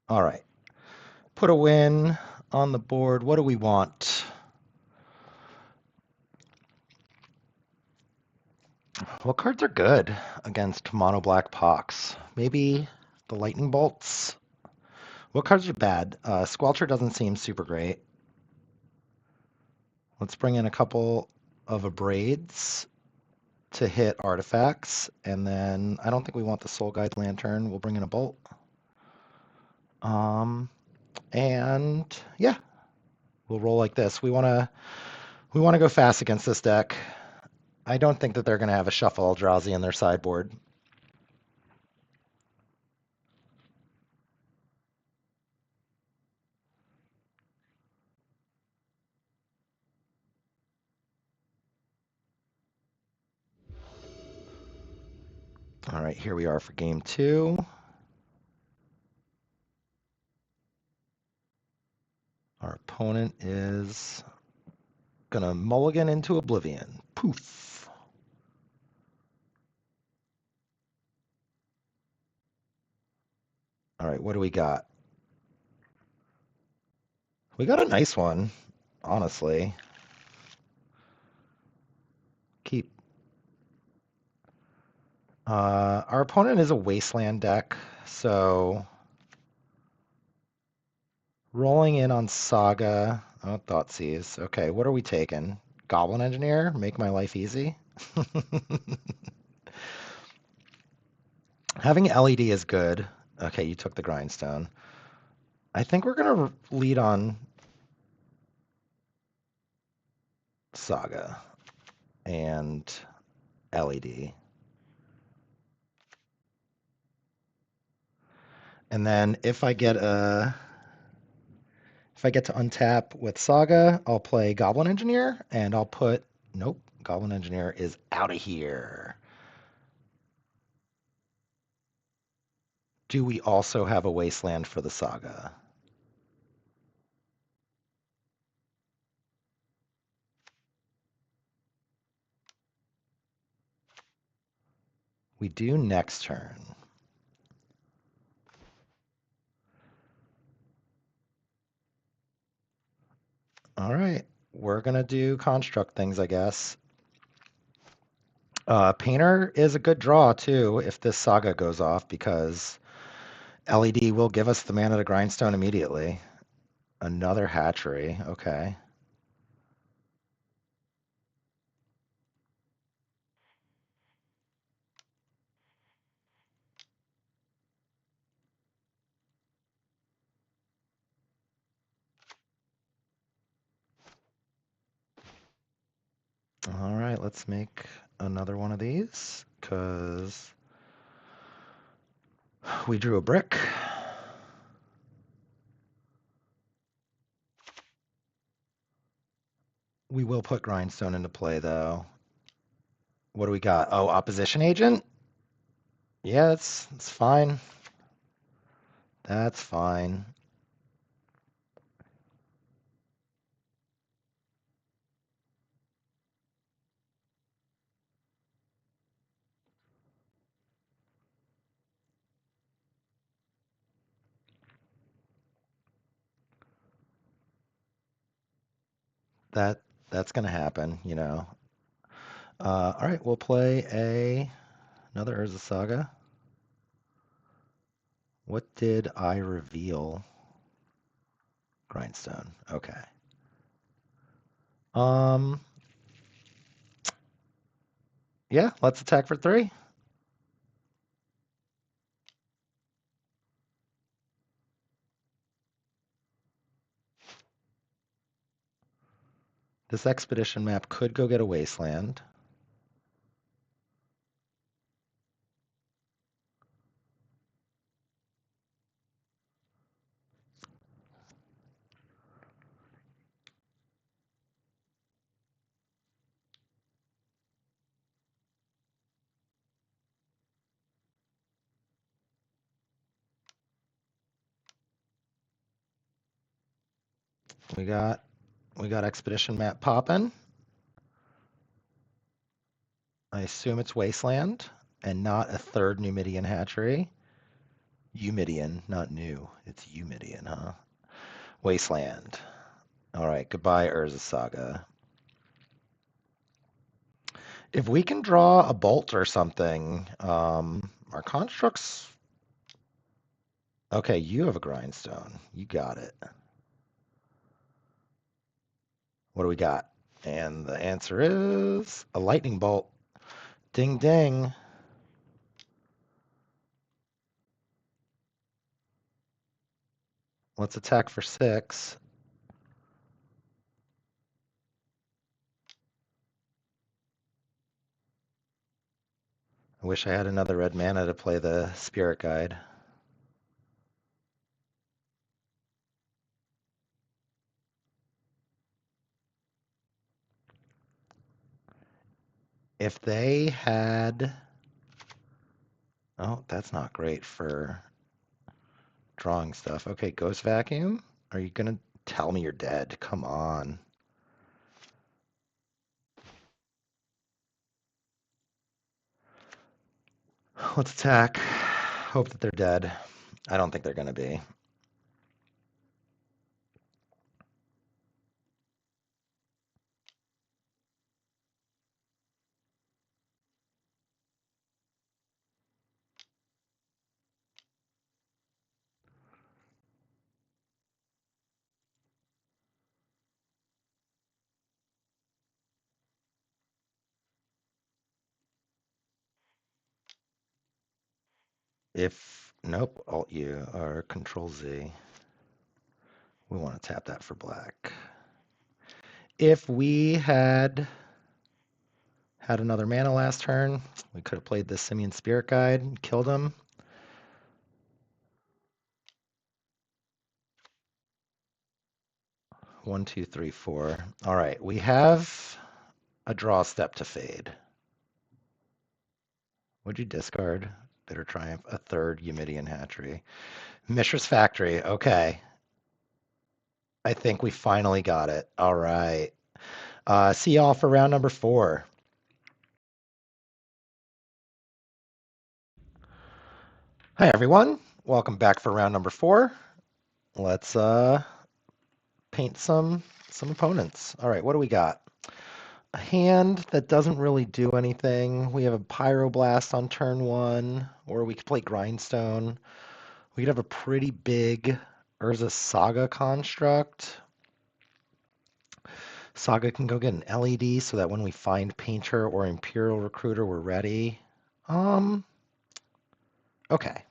All right. Put a win on the board. What do we want? What cards are good against mono black Pox? Maybe the lightning bolts. What cards are bad? Squelcher doesn't seem super great. Let's bring in a couple of abrades to hit artifacts, and then I don't think we want the Soul Guide Lantern. We'll bring in a bolt. And yeah, we'll roll like this. We want to go fast against this deck. I don't think that they're going to have a Shuffle Eldrazi in their sideboard. All right, here we are for game 2. Our opponent is going to mulligan into oblivion. Poof. All right, what do we got? We got a nice one, honestly. Keep. Our opponent is a Wasteland deck, so rolling in on Saga. Oh, Thoughtseize. Okay, what are we taking? Goblin Engineer? Make my life easy? Having LED is good. Okay, you took the Grindstone. I think we're going to lead on Saga and LED. And then if I get to untap with Saga, I'll play Goblin Engineer and I'll put nope, Goblin Engineer is out of here. Do we also have a Wasteland for the Saga? We do next turn. All right, we're gonna do construct things, I guess. Painter is a good draw too if this Saga goes off because LED will give us the mana to Grindstone immediately. Another hatchery, okay. All right, let's make another one of these because we drew a brick. We will put Grindstone into play though. What do we got? Oh, Opposition Agent? Yeah, it's fine. That's fine. That's gonna happen, you know. All right, we'll play another Urza Saga. What did I reveal? Grindstone. Okay. Yeah, let's attack for 3. This expedition map could go get a Wasteland. We got expedition map popping. I assume it's Wasteland and not a third Numidian hatchery. Eumidian, not new. It's Eumidian, huh? Wasteland. All right, goodbye, Urza Saga. If we can draw a bolt or something, our constructs. Okay, you have a grindstone. You got it. What do we got? And the answer is a lightning bolt. Ding ding. Let's attack for 6. I wish I had another red mana to play the Spirit Guide. If they had... Oh, that's not great for drawing stuff. Okay, Ghost Vacuum? Are you going to tell me you're dead? Come on. Let's attack. Hope that they're dead. I don't think they're going to be. If... Nope, Alt-U or Control-Z. We want to tap that for black. If we had another mana last turn, we could have played the Simian Spirit Guide and killed him. 1, 2, 3, 4. All right, we have a draw step to fade. Would you discard Bitter Triumph, a third Eumidian Hatchery? Mishra's Factory, okay. I think we finally got it. All right. See y'all for round number 4. Hi, everyone. Welcome back for round number 4. Let's paint some opponents. All right, what do we got? A hand that doesn't really do anything. We have a Pyroblast on turn 1, or we could play Grindstone. We could have a pretty big Urza Saga construct. Saga can go get an LED so that when we find Painter or Imperial Recruiter, we're ready. Okay.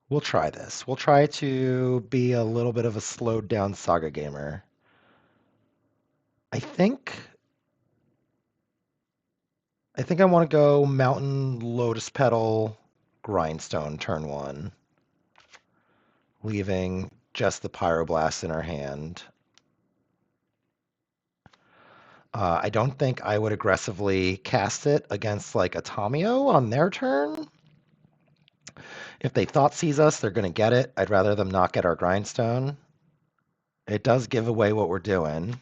We'll try this. We'll try to be a little bit of a slowed down Saga gamer. I think I want to go Mountain, Lotus Petal, Grindstone turn 1, leaving just the Pyroblast in our hand. I don't think I would aggressively cast it against like a Tomio on their turn. If they thought sees us, they're going to get it. I'd rather them not get our Grindstone. It does give away what we're doing.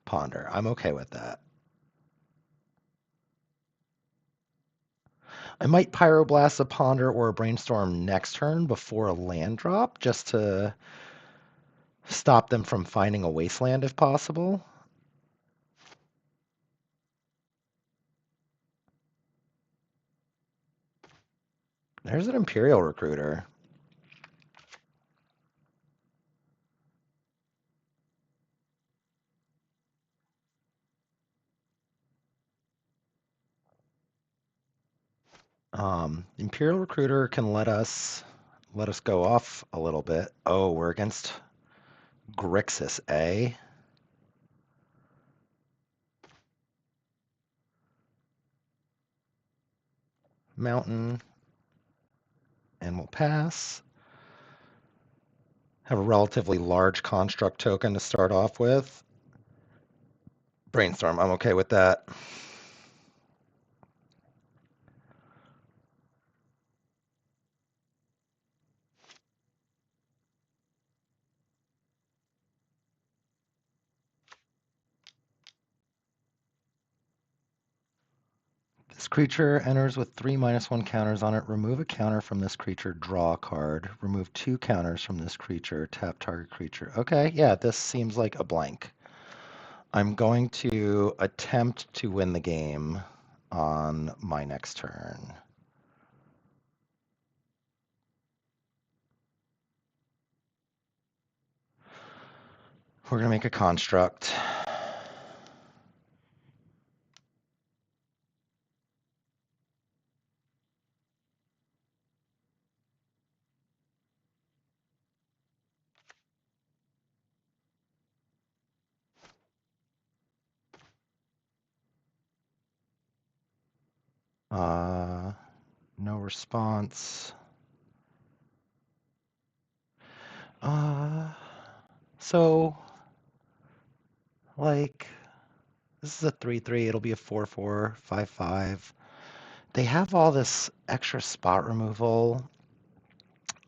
Ponder. I'm okay with that. I might Pyroblast a Ponder or a Brainstorm next turn before a land drop, just to stop them from finding a Wasteland if possible. There's an Imperial Recruiter. Imperial Recruiter can let us go off a little bit. Oh, we're against Grixis, eh? Mountain, and we'll pass. Have a relatively large construct token to start off with. Brainstorm, I'm okay with that. This Creature enters with 3/-1 counters on it. Remove a counter from this creature, draw a card. Remove 2 counters from this creature, tap target creature. Okay, yeah, this seems like a blank. I'm going to attempt to win the game on my next turn. We're going to make a construct. No response. So, like, this is a 3/3. It'll be a 4/4, 5/5. They have all this extra spot removal.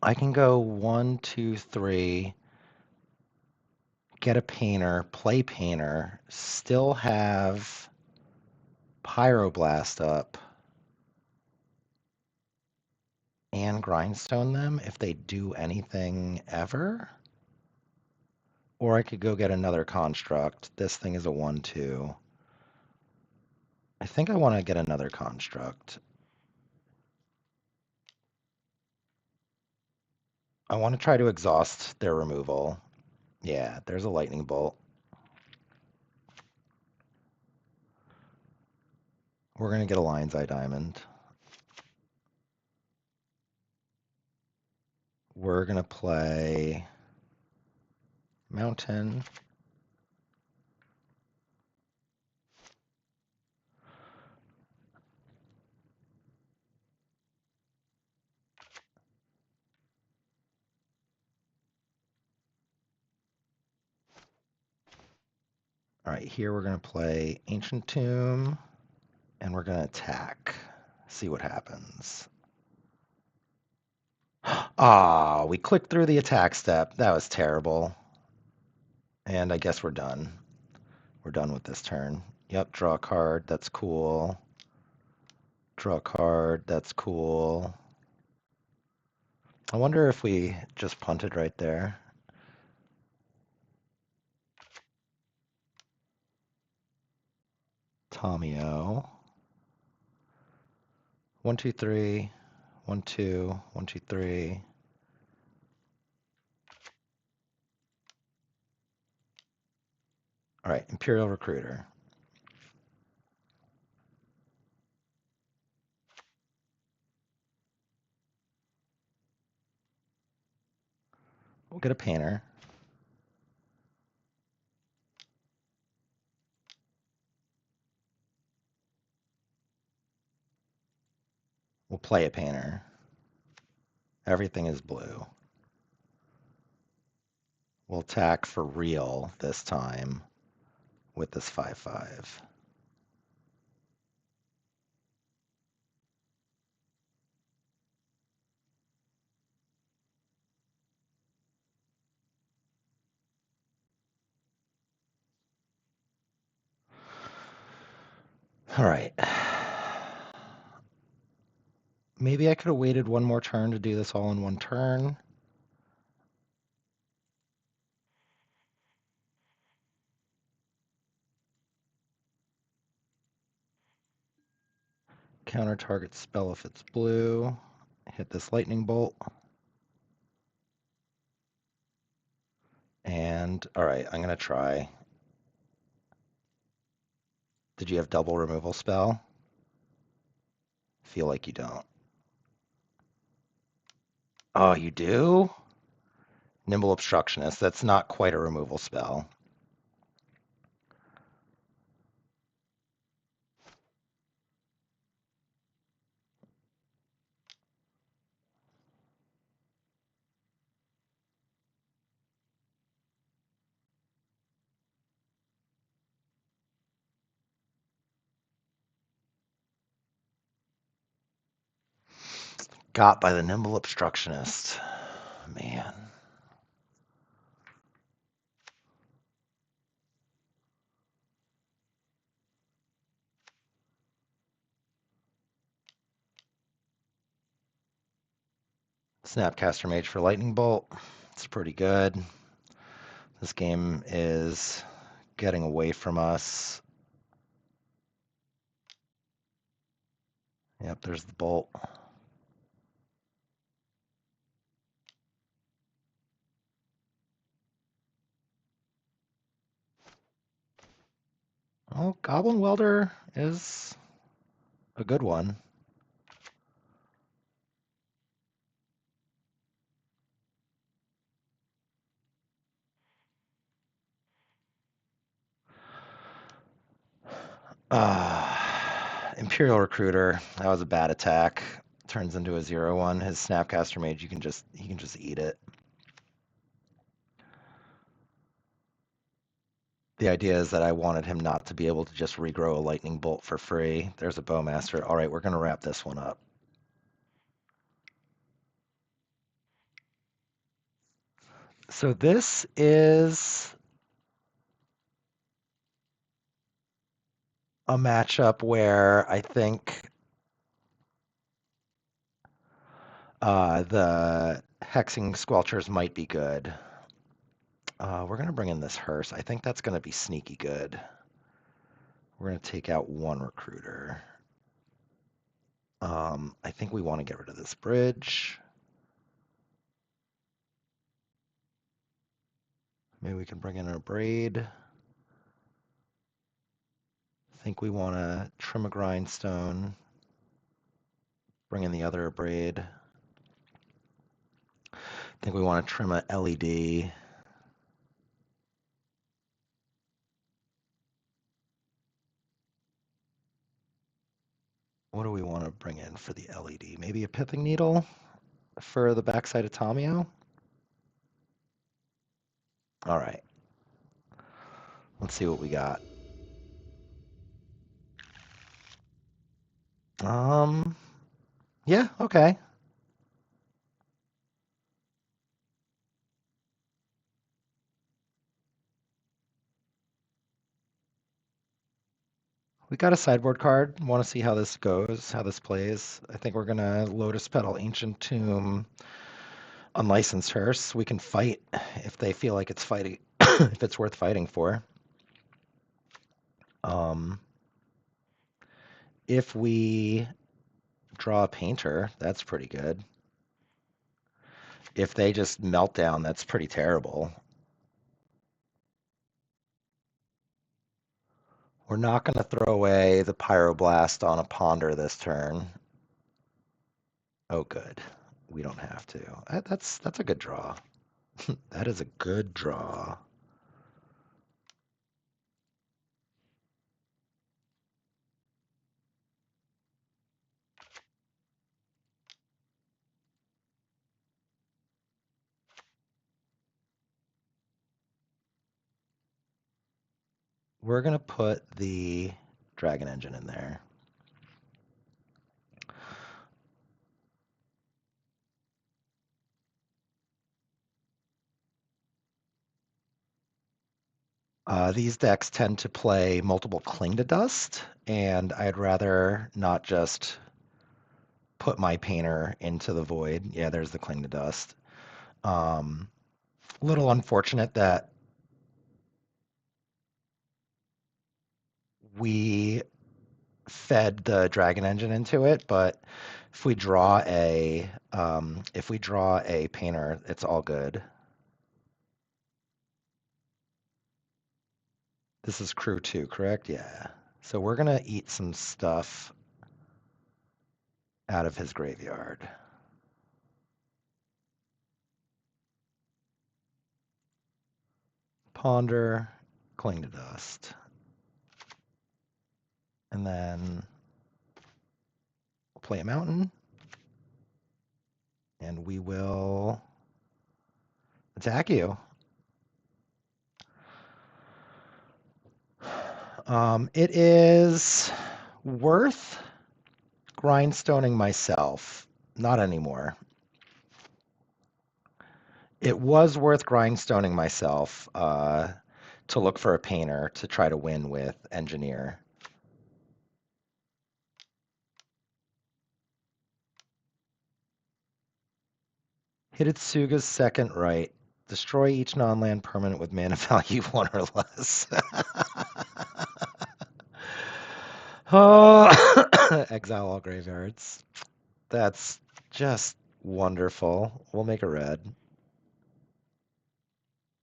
I can go 1, 2, 3, get a painter, play painter, still have Pyroblast up, and grindstone them if they do anything ever. Or I could go get another construct. This thing is a 1/2. I think I want to get another construct. I want to try to exhaust their removal. Yeah, there's a lightning bolt. We're going to get a Lion's Eye Diamond. We're going to play Mountain. All right, here we're going to play Ancient Tomb, and we're going to attack. See what happens. Ah, we clicked through the attack step. That was terrible. And I guess we're done. We're done with this turn. Yep, draw a card. That's cool. Draw a card. That's cool. I wonder if we just punted right there. Tommy O. 1, 2, 3. 1, 2. 1, 2, 3. All right, Imperial Recruiter. We'll get a painter. We'll play a painter. Everything is blue. We'll attack for real this time with this 5/5. All right. Maybe I could have waited one more turn to do this all in one turn. Counter target spell if it's blue. Hit this lightning bolt. And, all right, I'm going to try. Did you have double removal spell? Feel like you don't. Oh, you do? Nimble Obstructionist. That's not quite a removal spell. Got by the Nimble Obstructionist. Man. Snapcaster Mage for Lightning Bolt. It's pretty good. This game is getting away from us. Yep, there's the bolt. Oh, Goblin Welder is a good one. Imperial Recruiter. That was a bad attack. Turns into a 0/1. His Snapcaster Mage, he can just eat it. The idea is that I wanted him not to be able to just regrow a Lightning Bolt for free. There's a Bowmaster. All right, we're going to wrap this one up. So this is a matchup where I think the Hexing Squelchers might be good. We're going to bring in this hearse. I think that's going to be sneaky good. We're going to take out one recruiter. I think we want to get rid of this bridge. Maybe we can bring in a braid. I think we want to trim a grindstone. Bring in the other braid. I think we want to trim a LED. What do we want to bring in for the LED? Maybe a pithing needle for the backside of Tomio? All right. Let's see what we got. Yeah, okay. We got a sideboard card. Want to see how this goes, how this plays. I think we're gonna Lotus Petal, Ancient Tomb, Unlicensed Hearse. We can fight if they feel like it's fighting, if it's worth fighting for. If we draw a Painter, that's pretty good. If they just melt down, that's pretty terrible. We're not going to throw away the Pyroblast on a Ponder this turn. Oh, good. We don't have to. That's a good draw. That is a good draw. We're going to put the Dragon Engine in there. These decks tend to play multiple Cling to Dust, and I'd rather not just put my Painter into the void. Yeah, there's the Cling to Dust. A little unfortunate that we fed the Dragon Engine into it, but if we draw a Painter, it's all good. This is crew 2, correct? Yeah. So we're gonna eat some stuff out of his graveyard. Ponder, Cling to Dust. And then we'll play a mountain. And we will attack you. It is worth grindstoning myself. Not anymore. It was worth grindstoning myself to look for a Painter to try to win with Engineer. Hitotsuga's second right. Destroy each non-land permanent with mana value 1 or less. Oh, exile all graveyards. That's just wonderful. We'll make a red.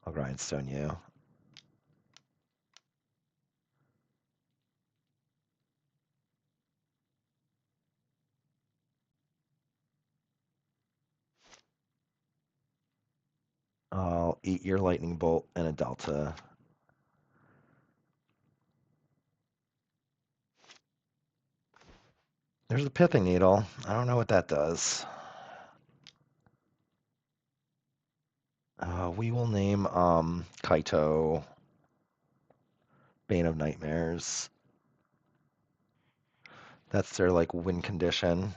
I'll grindstone you. I'll eat your lightning bolt and a delta. There's a pithing needle. I don't know what that does. We will name Kaito Bane of Nightmares. That's their like win condition.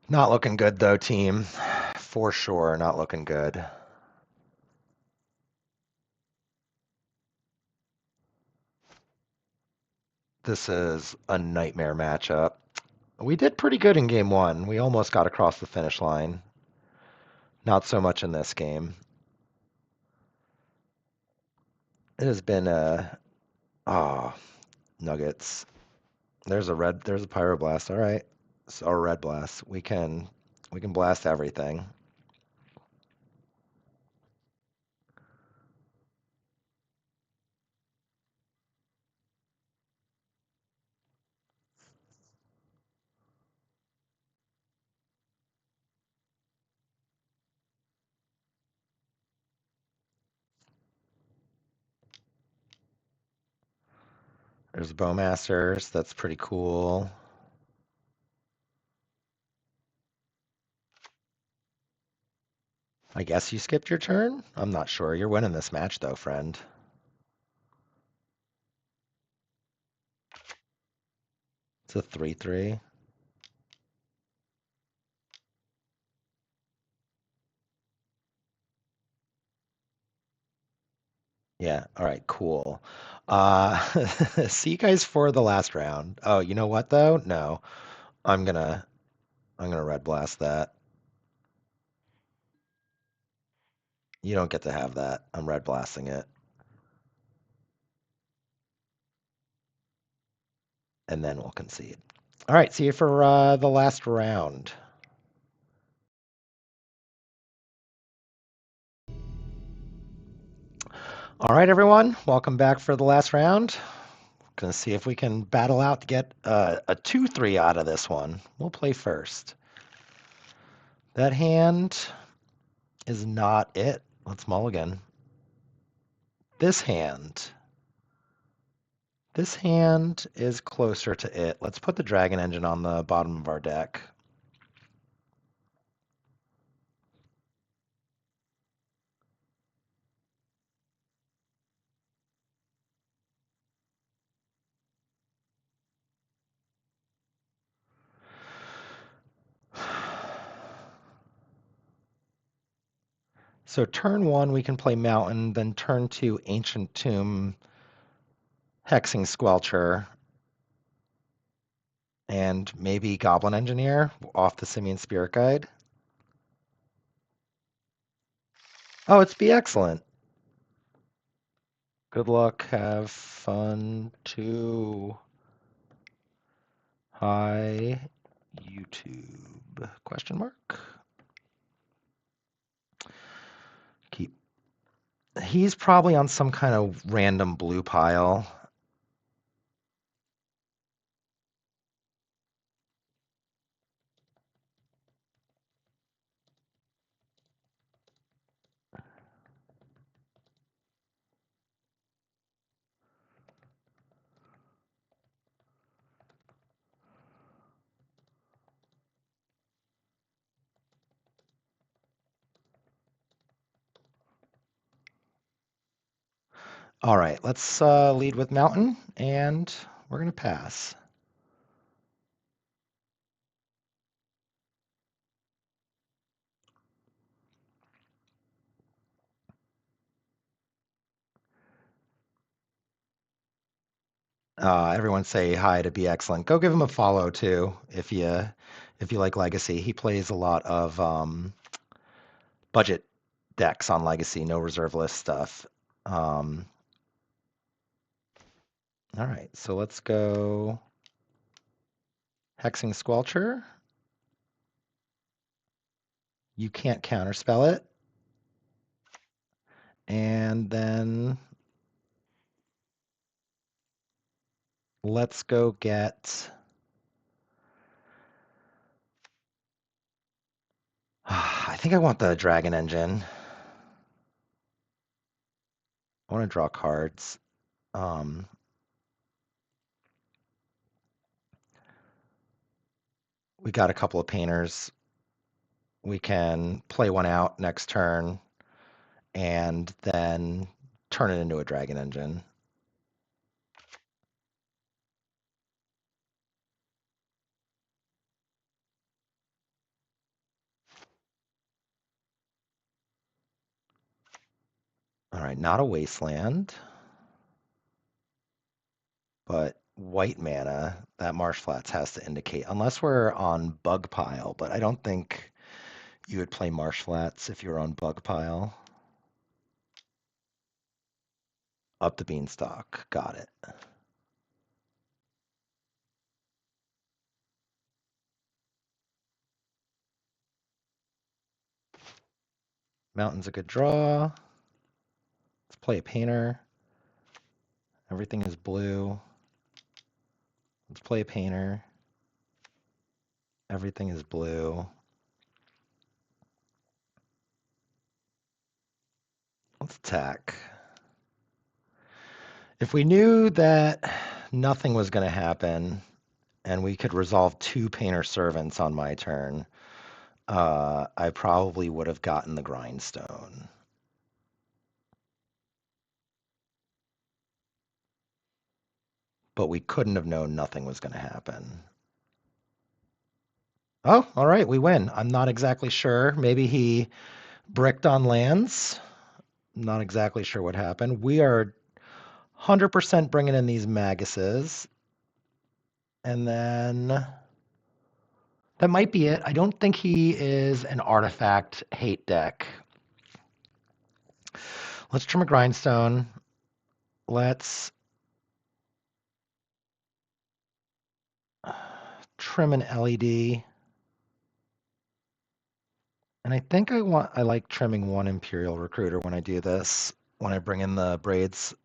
Not looking good though, team. For sure, not looking good. This is a nightmare matchup. We did pretty good in game one. We almost got across the finish line. Not so much in this game. It has been a Nuggets. There's a pyroblast. All right. So a red blast. We can blast everything. There's Bowmasters. That's pretty cool. I guess you skipped your turn? I'm not sure. You're winning this match though, friend. It's a 3-3. Yeah, all right, cool. Uh see you guys for the last round. Oh, you know what though? No. I'm gonna red blast that. You don't get to have that. I'm red blasting it. And then we'll concede. All right, see you for the last round. All right, everyone, welcome back for the last round. Gonna see if we can battle out to get a 2-3 out of this one. We'll play first. That hand is not it. Let's mulligan. This hand. This hand is closer to it. Let's put the Dragon Engine on the bottom of our deck. So turn one, we can play Mountain, then turn two, Ancient Tomb, Hexing Squelcher, and maybe Goblin Engineer off the Simian Spirit Guide. Oh, it's be excellent. Good luck. Have fun too. Hi, YouTube? Question mark. Keep. He's probably on some kind of random blue pile. All right, let's lead with Mountain, and we're going to pass. Everyone say hi to Be Excellent. Go give him a follow too if you like Legacy. He plays a lot of budget decks on Legacy, no reserve list stuff. All right, so let's go Hexing Squelcher. You can't counterspell it. And then let's go get I think I want the Dragon Engine. I want to draw cards. We got a couple of painters. We can play one out next turn and then turn it into a Dragon Engine. All right, not a Wasteland, but white mana, that Marsh Flats has to indicate, unless we're on Bug Pile, but I don't think you would play Marsh Flats if you're on Bug Pile. Up the Beanstalk, got it. Mountain's a good draw. Let's play a painter. Everything is blue. Let's play a painter. Everything is blue. Let's attack. If we knew that nothing was going to happen and we could resolve 2 painter servants on my turn, I probably would have gotten the grindstone. But we couldn't have known nothing was going to happen. Oh, all right, we win. I'm not exactly sure. Maybe he bricked on lands. Not exactly sure what happened. We are 100% bringing in these Maguses. And then that might be it. I don't think he is an artifact hate deck. Let's trim a grindstone. Let's trim an LED. And I think I like trimming 1 Imperial Recruiter when I do this. When I bring in the braids.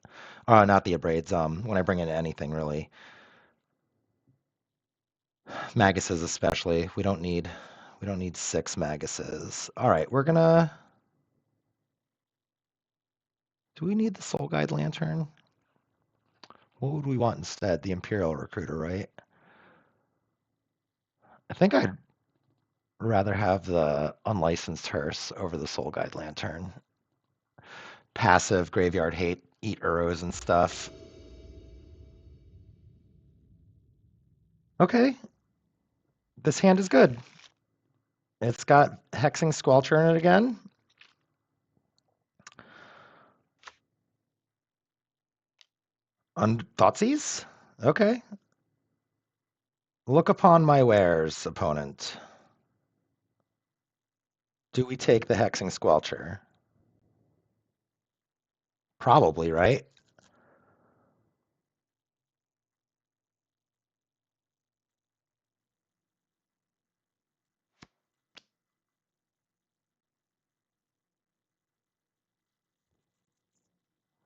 Not the braids, when I bring in anything really. Maguses especially. We don't need 6 Maguses. All right, we're gonna. Do we need the Soul Guide Lantern? What would we want instead? The Imperial Recruiter, right? I think I'd rather have the Unlicensed Hearse over the Soul Guide Lantern. Passive Graveyard Hate, eat Uros and stuff. Okay. This hand is good. It's got Hexing Squelcher in it again. Thoughtseize? Okay. Look upon my wares, opponent. Do we take the Hexing Squelcher? Probably, right?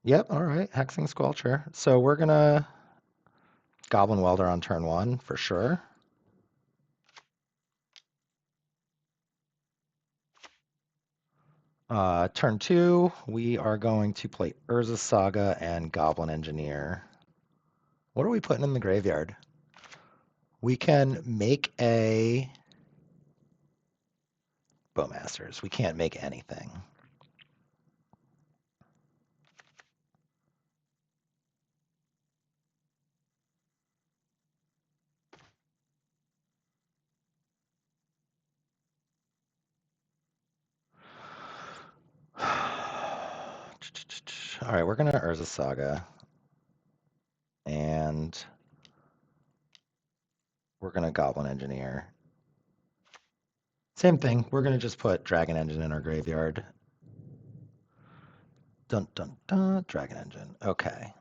Yep, all right. Hexing Squelcher. So we're going to Goblin Welder on turn 1 for sure. Turn 2, we are going to play Urza Saga and Goblin Engineer. What are we putting in the graveyard? We can make a Bowmasters. We can't make anything. All right, we're going to Urza Saga. and we're going to Goblin Engineer. Same thing. We're going to just put Dragon Engine in our graveyard. Dun, dun, dun. Dragon Engine. Okay.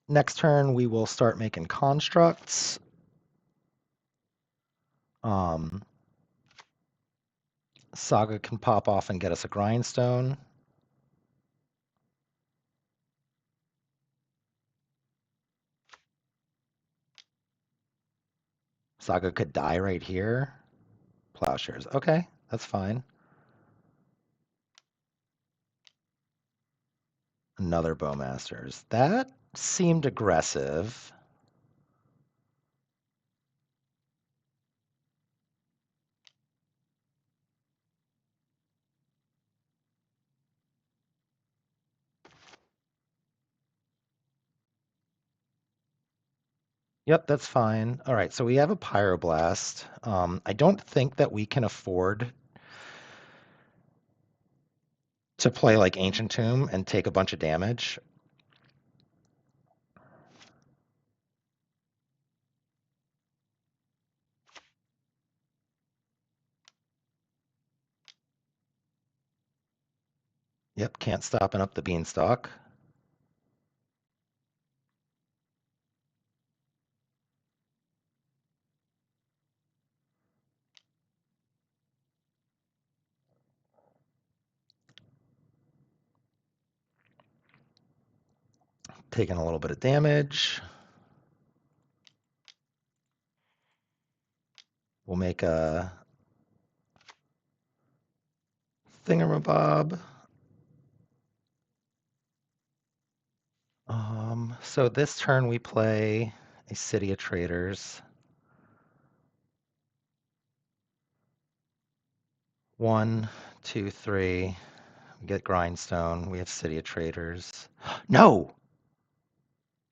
Next turn, we will start making constructs. Saga can pop off and get us a grindstone. Saga could die right here. Plowshares. Okay, that's fine. Another Bowmasters. That seemed aggressive. Yep, that's fine. All right, so we have a Pyroblast. I don't think that we can afford to play like Ancient Tomb and take a bunch of damage. Yep, can't stop and up the Beanstalk. Taking a little bit of damage. We'll make a thingamabob. So this turn we play a City of Traders. 1, 2, 3. We get Grindstone. We have City of Traders. No!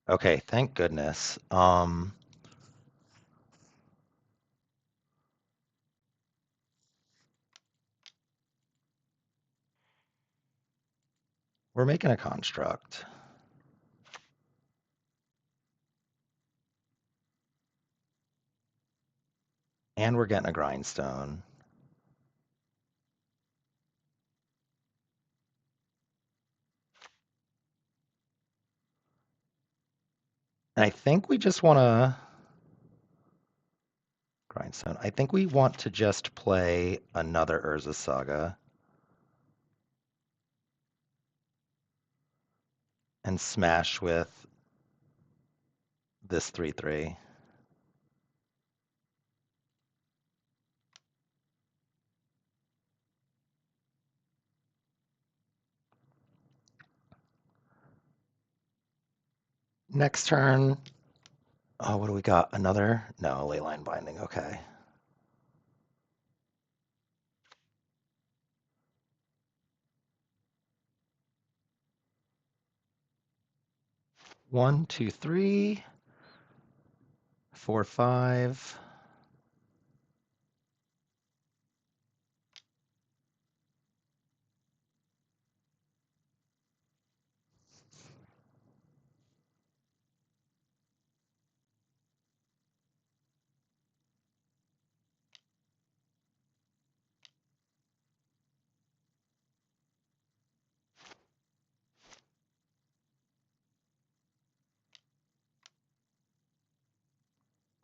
Okay, thank goodness. We're making a construct. And we're getting a Grindstone. And I think we just want to Grindstone. I think we want to just play another Urza Saga and smash with this 3/3. Next turn. Oh, what do we got? Another? No, Leyline Binding. Okay. One, two, three, 4, 5.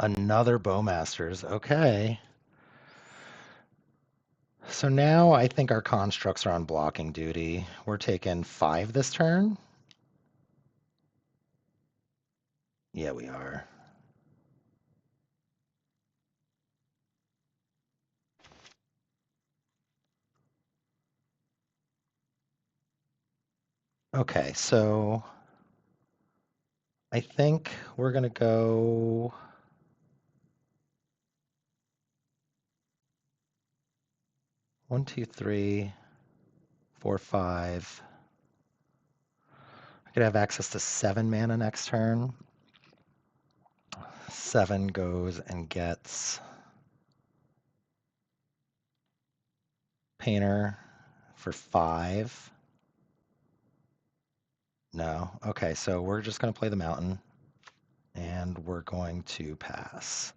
Another Bowmasters. Okay. So now I think our constructs are on blocking duty. We're taking 5 this turn. Yeah, we are. Okay, so I think we're going to go 1, 2, 3, 4, 5. I could have access to 7 mana next turn. 7 goes and gets Painter for 5. No. Okay, so we're just going to play the mountain, and we're going to pass.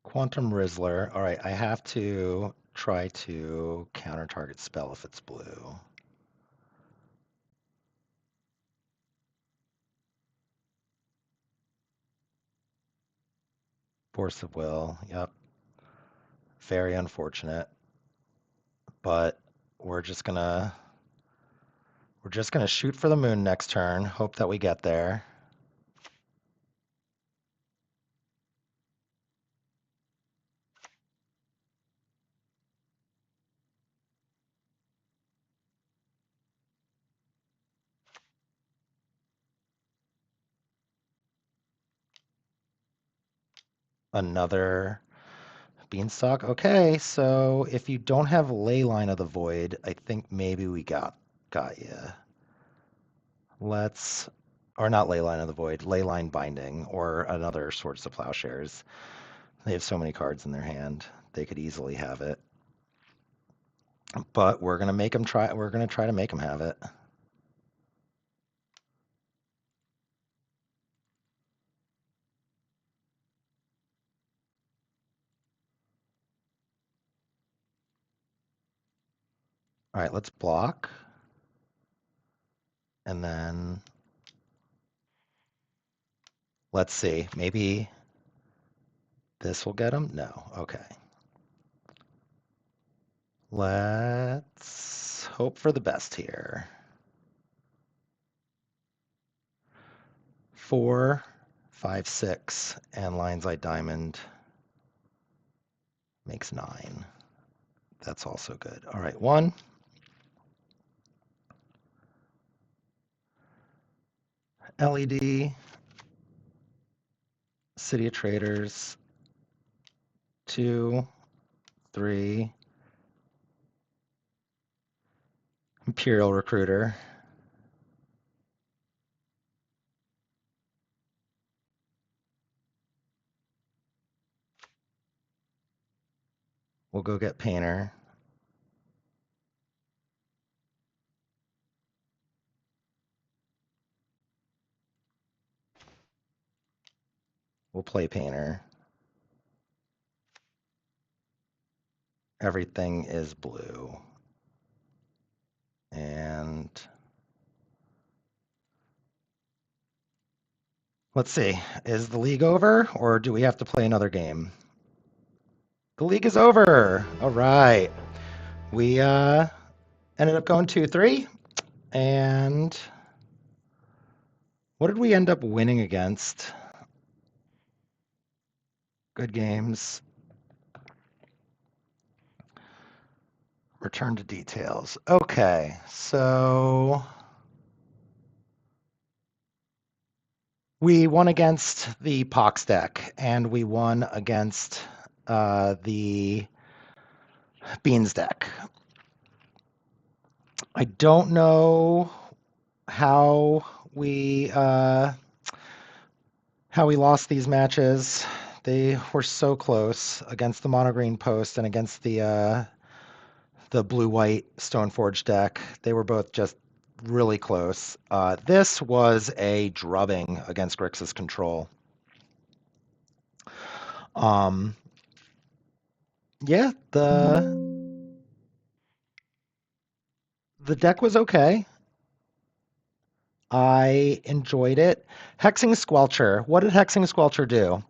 Quantum Rizzler. All right, I have to try to counter target spell if it's blue. Force of Will. Yep. Very unfortunate. But we're just gonna shoot for the moon next turn. Hope that we get there. Another beanstalk. Okay, so if you don't have Leyline of the Void, I think maybe we got you. Let's, or not Leyline of the Void, Leyline Binding, or another Swords to Plowshares. They have so many cards in their hand, they could easily have it. But we're gonna make them try. We're gonna try to make them have it. All right, let's block, and then let's see. Maybe this will get them. No. Okay. Let's hope for the best here. 4, 5, 6, and Lion's Eye Diamond makes 9. That's also good. All right, 1. LED, City of Traders, 2, 3, Imperial Recruiter. We'll go get Painter. We'll play Painter. Everything is blue. And let's see, is the league over or do we have to play another game? The league is over. All right. We ended up going 2-3. And what did we end up winning against? Good games. Return to details. Okay, so we won against the Pox deck, and we won against the Beans deck. I don't know how we lost these matches. They were so close against the mono green post and against the blue-white Stoneforge deck. They were both just really close. This was a drubbing against Grixis control. Yeah, the deck was okay. I enjoyed it. Hexing Squelcher. What did Hexing Squelcher do?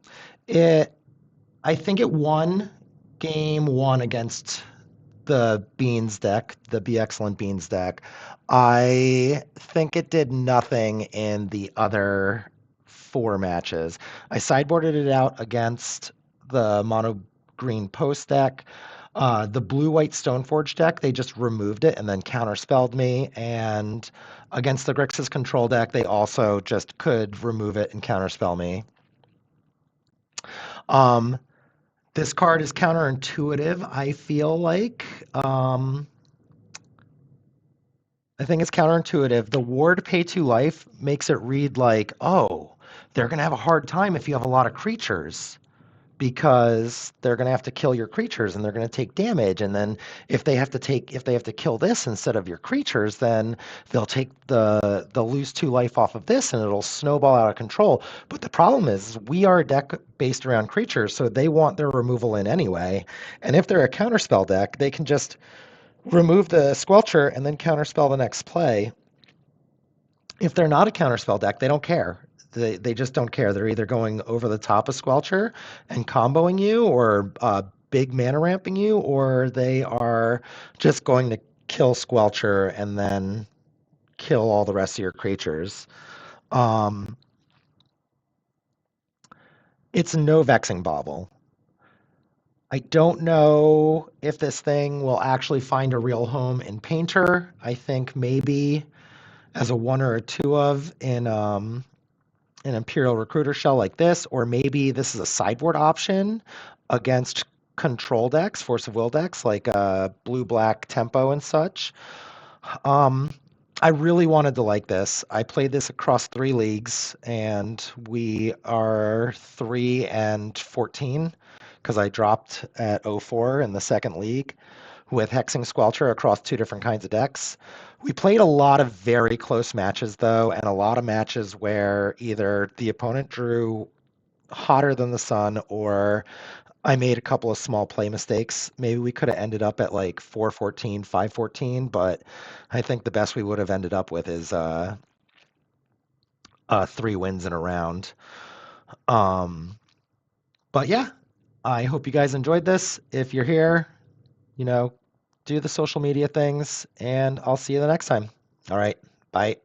I think it won game 1 against the Beans deck, the Be Excellent Beans deck. I think it did nothing in the other 4 matches. I sideboarded it out against the mono green post deck. The blue-white Stoneforge deck, they just removed it and then counterspelled me. And against the Grixis control deck, they also just could remove it and counterspell me. Um, this card is counterintuitive, I feel like. I think it's counterintuitive. The ward pay 2 life makes it read like, oh, they're going to have a hard time if you have a lot of creatures because they're going to have to kill your creatures and they're going to take damage, and then if they have to kill this instead of your creatures, then they'll lose 2 life off of this and it'll snowball out of control. But the problem is we are a deck based around creatures, so they want their removal in anyway, and if they're a counterspell deck, they can just remove the Squelcher and then counterspell the next play. If they're not a counterspell deck, they don't care. They just don't care. They're either going over the top of Squelcher and comboing you, or big mana ramping you, or they are just going to kill Squelcher and then kill all the rest of your creatures. Um, it's no Vexing Bauble. I don't know if this thing will actually find a real home in Painter. I think maybe as a one or a two of in an Imperial Recruiter shell like this, or maybe this is a sideboard option against control decks, Force of Will decks like Blue Black Tempo and such. Um, I really wanted to like this. I played this across 3 leagues, and we are 3-14 because I dropped at 04 in the second league with Hexing Squelcher across 2 different kinds of decks. We played a lot of very close matches, though, and a lot of matches where either the opponent drew hotter than the sun or I made a couple of small play mistakes. Maybe we could have ended up at like 4-14, 5-14, but I think the best we would have ended up with is 3 wins in a round. Um, but yeah, I hope you guys enjoyed this. If you're here, you know, do the social media things, and I'll see you the next time. All right, bye.